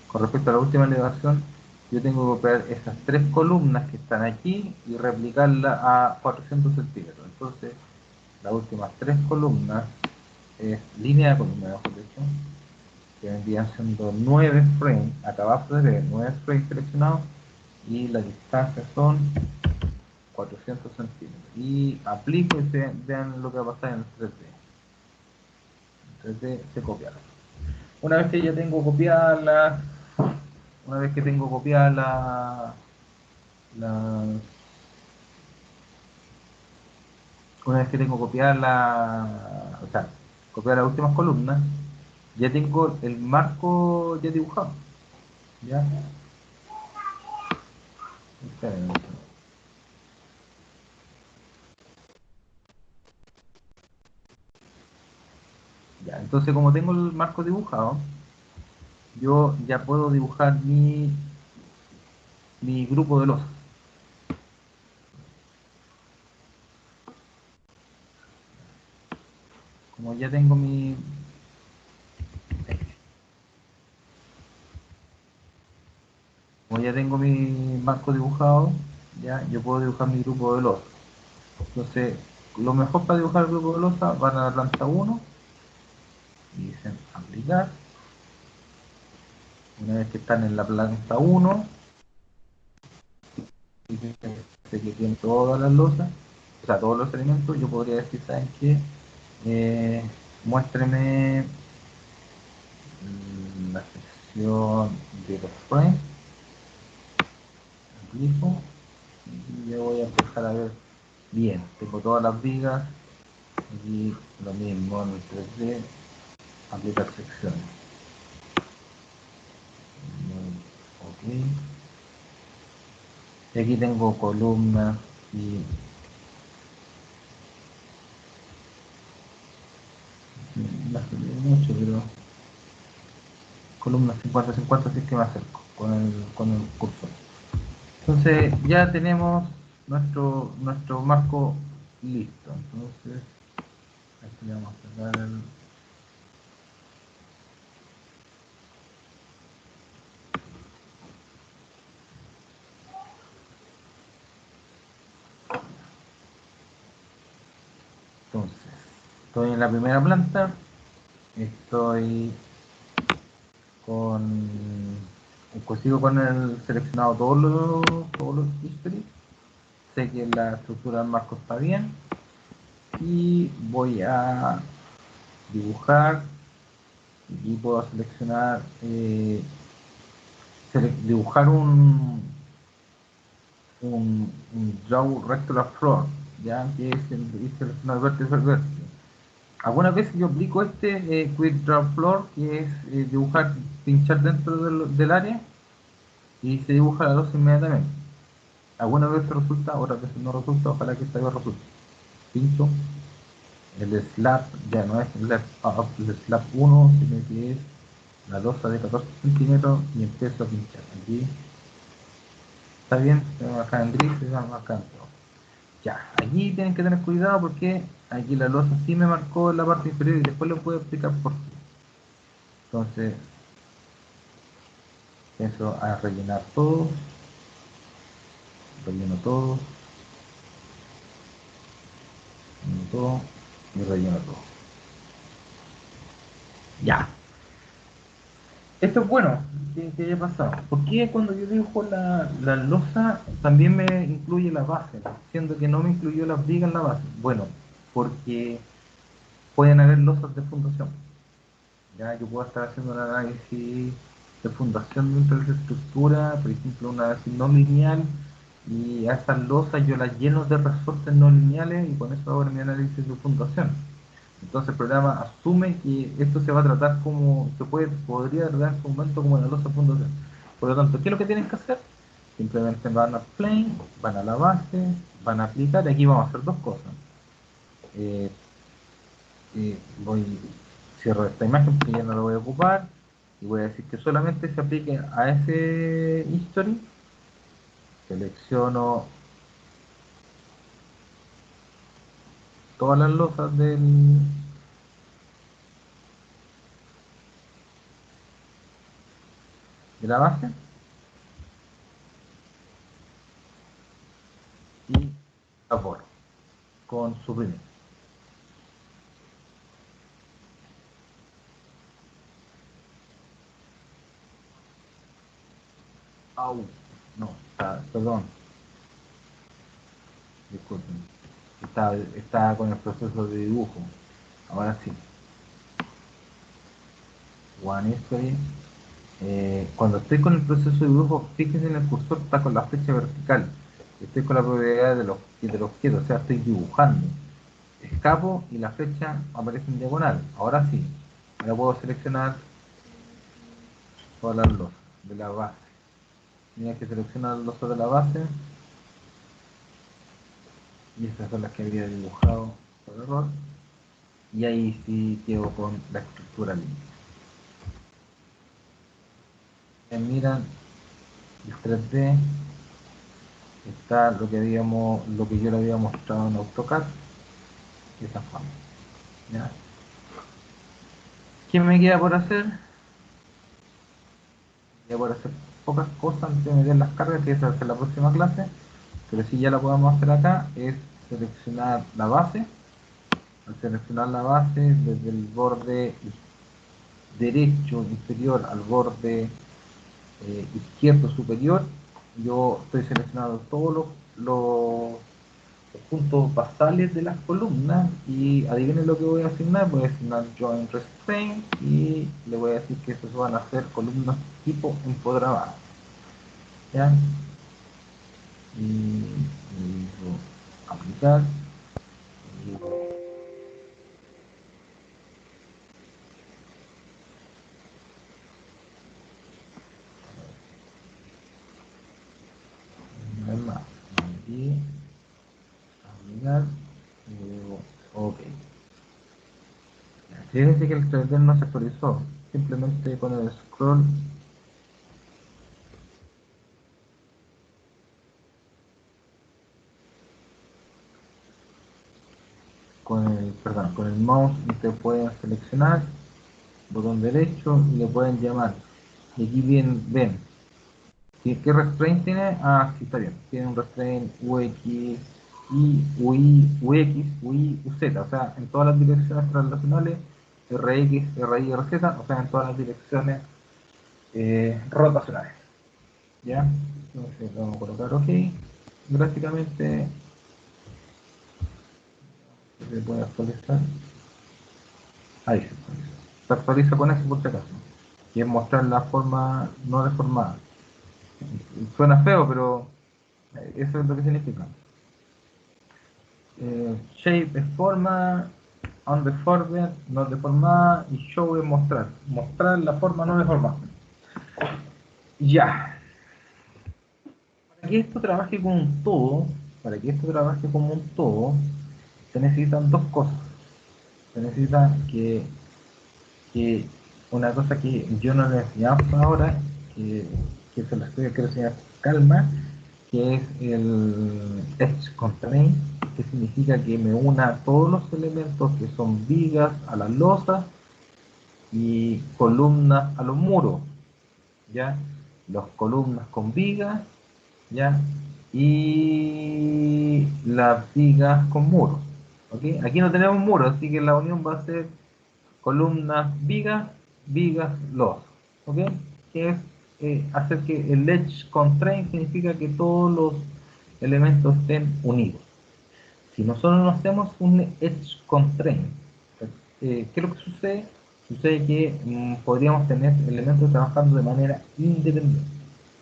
con respecto a la última elevación, yo tengo que copiar esas tres columnas que están aquí y replicarla a 400 centímetros. Entonces, las últimas tres columnas es línea de columna, mejor dicho, que vendrían siendo 9 frames, acá abajo de ver 9 frames seleccionados y la distancia son 400 centímetros. Y aplico y vean lo que va a pasar en el 3D. En 3D se copiaron. Una vez que ya tengo copiada una vez que tengo copiada una vez que tengo copiada o sea, copiar las últimas columnas, ya tengo el marco ya dibujado. ¿Ya? Ya, entonces como tengo el marco dibujado, yo ya puedo dibujar mi grupo de losas. Como ya tengo mi marco dibujado, ya yo puedo dibujar mi grupo de losas. Entonces, lo mejor para dibujar el grupo de losas, van a la planta 1 y dicen aplicar. Una vez que están en la planta 1, que tienen todas las losas, o sea, todos los elementos, yo podría decir, ¿saben qué? Muéstreme la sección de los frames, aplico, y yo voy a empezar a ver bien, tengo todas las vigas, aquí lo mismo en el 3D, aplicar secciones. Ok. Y aquí tengo columnas y las mucho, pero columnas 50-50, así que me acerco con el cursor. Entonces ya tenemos nuestro marco listo. Entonces aquí le vamos a dar entonces, estoy en la primera planta, estoy consigo con el seleccionado todos los history, sé que la estructura del marco está bien y voy a dibujar y puedo seleccionar dibujar un draw rectangular floor, ya que es el vértice. Algunas veces yo aplico quick draw floor, que es dibujar, pinchar dentro del área y se dibuja la losa inmediatamente. Algunas veces resulta, otras veces no resulta, ojalá que esta vez resulte. Pincho el slab, ya no es el slab 1, sino que es la losa de 14 centímetros y empiezo a pinchar. Aquí está bien, se va a bajar en gris y se va a bajar en todo. Ya, aquí tienen que tener cuidado porque aquí la losa sí me marcó en la parte inferior y después lo puedo explicar por qué. Entonces, empiezo a rellenar todo, relleno todo, relleno todo y relleno todo. Ya. Esto es bueno que haya pasado. ¿Por qué cuando yo dibujo la losa también me incluye la base? Siendo que no me incluyó las vigas en la base. Bueno, porque pueden haber losas de fundación. Ya, yo puedo estar haciendo un análisis de fundación dentro de esa estructura, por ejemplo, una análisis no lineal, y a esas losas yo las lleno de resortes no lineales y con eso hago mi análisis de fundación. Entonces el programa asume que esto se va a tratar como, podría tratar en su momento como una losa de fundación. Por lo tanto, ¿qué es lo que tienen que hacer? Simplemente van a plane, van a la base, van a aplicar, y aquí vamos a hacer dos cosas. Eh, Cierro esta imagen porque ya no la voy a ocupar y voy a decir que solamente se aplique a ese history. Selecciono todas las losas de la base y las borro con suprimir. Au, no, perdón, disculpen, estaba con el proceso de dibujo. Ahora sí, One History. Cuando estoy con el proceso de dibujo, fíjense en el cursor, está con la flecha vertical. Estoy con la propiedad de los objetos, o sea, estoy dibujando. Escapo y la flecha aparece en diagonal. Ahora sí, ahora puedo seleccionar todas las losas de la base. Tenía que seleccionar las losas de la base y estas son las que había dibujado por error. Y ahí sí quedo con la estructura limpia. Miran el 3D, está lo que yo le había mostrado en AutoCAD de esa forma. ¿Ya? ¿Qué me queda por hacer? Me queda por hacer pocas cosas antes de meter las cargas, que es hacer la próxima clase, pero si ya la podemos hacer acá, es seleccionar la base. Al seleccionar la base, desde el borde derecho inferior al borde izquierdo superior, yo estoy seleccionando todos los puntos basales de las columnas y adivinen lo que voy a asignar join restraint y le voy a decir que estos van a ser columnas tipo empodradas. ¿Ya? Y digo aplicar y digo una vez más y aplicar y digo ok. Fíjense que el 3D no se actualizó, simplemente con el scroll con el mouse ustedes pueden seleccionar botón derecho y le pueden llamar. Y aquí ven, ¿qué restraint tiene? Ah, sí, está bien. Tiene un restraint UX, y UI, UX, UI, UZ, o sea, en todas las direcciones translacionales, RX, RY, RZ, o sea, en todas las direcciones rotacionales. ¿Ya? Entonces vamos a colocar OK. Gráficamente se puede actualizar. Ahí se actualiza. Se actualiza con eso por si acaso. Y es mostrar la forma no deformada. Suena feo, pero eso es lo que significa. Shape es forma, undeformed, no deformada, y show es mostrar. Mostrar la forma no deformada. Ya. Para que esto trabaje como un todo, para que esto trabaje como un todo, se necesitan dos cosas. Se necesita que una cosa que yo no le enseñaba ahora, que se la estoy quiero enseñar calma, que es el Edge Constraint, que significa que me una todos los elementos que son vigas a las losas y columnas a los muros, ¿ya? Las columnas con vigas, ¿ya? Y las vigas con muros, ¿ok? Aquí no tenemos muros, así que la unión va a ser columnas, vigas, vigas, losas, ¿ok? Que es hacer que el edge constraint significa que todos los elementos estén unidos. si nosotros no hacemos un edge constraint, ¿qué es lo que sucede? Sucede que podríamos tener elementos trabajando de manera independiente,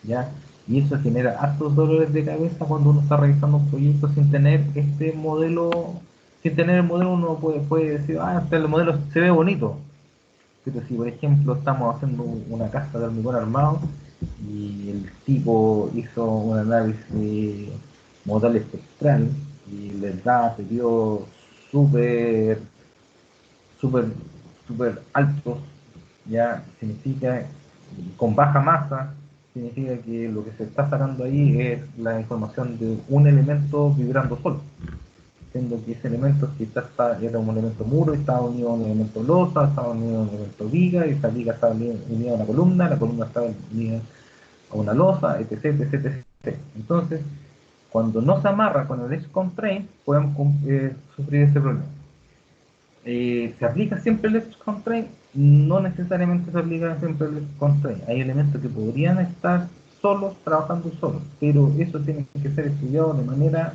¿ya? Y eso genera hartos dolores de cabeza cuando uno está realizando un proyecto sin tener este modelo, sin tener el modelo uno puede decir, ah, el modelo se ve bonito, pero si por ejemplo estamos haciendo una casa de hormigón armado y el tipo hizo un análisis modal espectral y les da periodos súper, súper, súper altos, ya significa con baja masa, significa que lo que se está sacando ahí es la información de un elemento vibrando solo, siendo que ese elemento era un elemento muro y estaba unido a un elemento losa, estaba unido a un elemento viga, y esa viga estaba unida a la columna estaba unida a una losa, etc, etc, etc. Entonces, cuando no se amarra con el edge constraint, podemos sufrir ese problema. ¿Se aplica siempre el edge constraint? No necesariamente se aplica siempre el edge constraint. Hay elementos que podrían estar solos, trabajando solos, pero eso tiene que ser estudiado de manera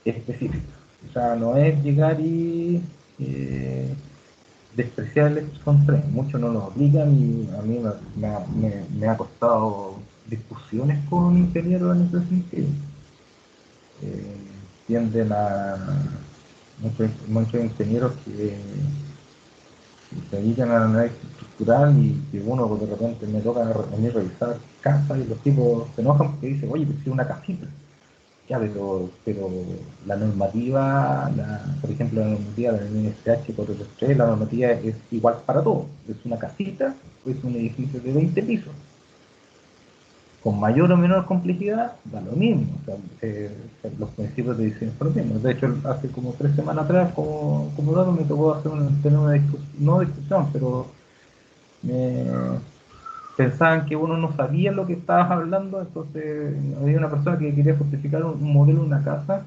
específica. O sea, no es llegar y despreciar el edge constraint. Muchos no lo aplican y a mí me ha costado discusiones con ingenieros en ese sentido. Eh, tienden a muchos ingenieros que se dedican al análisis estructural y que uno de repente me toca a mí revisar casas y los tipos se enojan porque dicen, oye, pero si es una casita. Ya, pero la normativa, por ejemplo, la normativa de la NSH 433, la normativa es igual para todos. Es una casita, es un edificio de 20 pisos. Con mayor o menor complejidad, da lo mismo. O sea, los principios de diseño son los mismos. De hecho, hace como 3 semanas atrás, como dato, me tocó tener una discusión, no discusión, pero me pensaban que uno no sabía lo que estabas hablando, entonces había una persona que quería justificar un modelo de una casa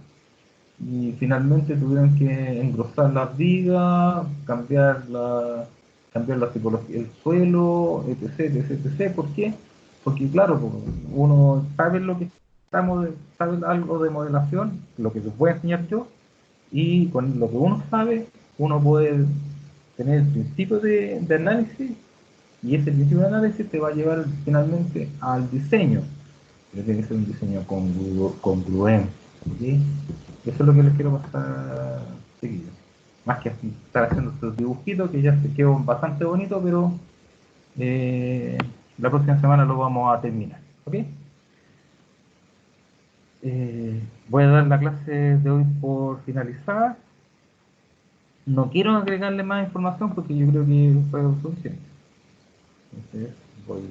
y finalmente tuvieron que engrosar las vigas, cambiar la tipología del suelo, etc, etc, etc. ¿Por qué? Porque claro, pues, uno sabe lo que sabe algo de modelación, lo que les voy a enseñar yo, y con lo que uno sabe, uno puede tener el principio de análisis, y ese principio de análisis te va a llevar finalmente al diseño, que tiene que ser un diseño congruente. ¿Sí? Eso es lo que les quiero pasar seguido. Más que estar haciendo estos dibujitos que ya se quedó bastante bonito, pero eh, la próxima semana lo vamos a terminar. ¿Ok? Voy a dar la clase de hoy por finalizada. No quiero agregarle más información porque yo creo que fue suficiente. Entonces, voy.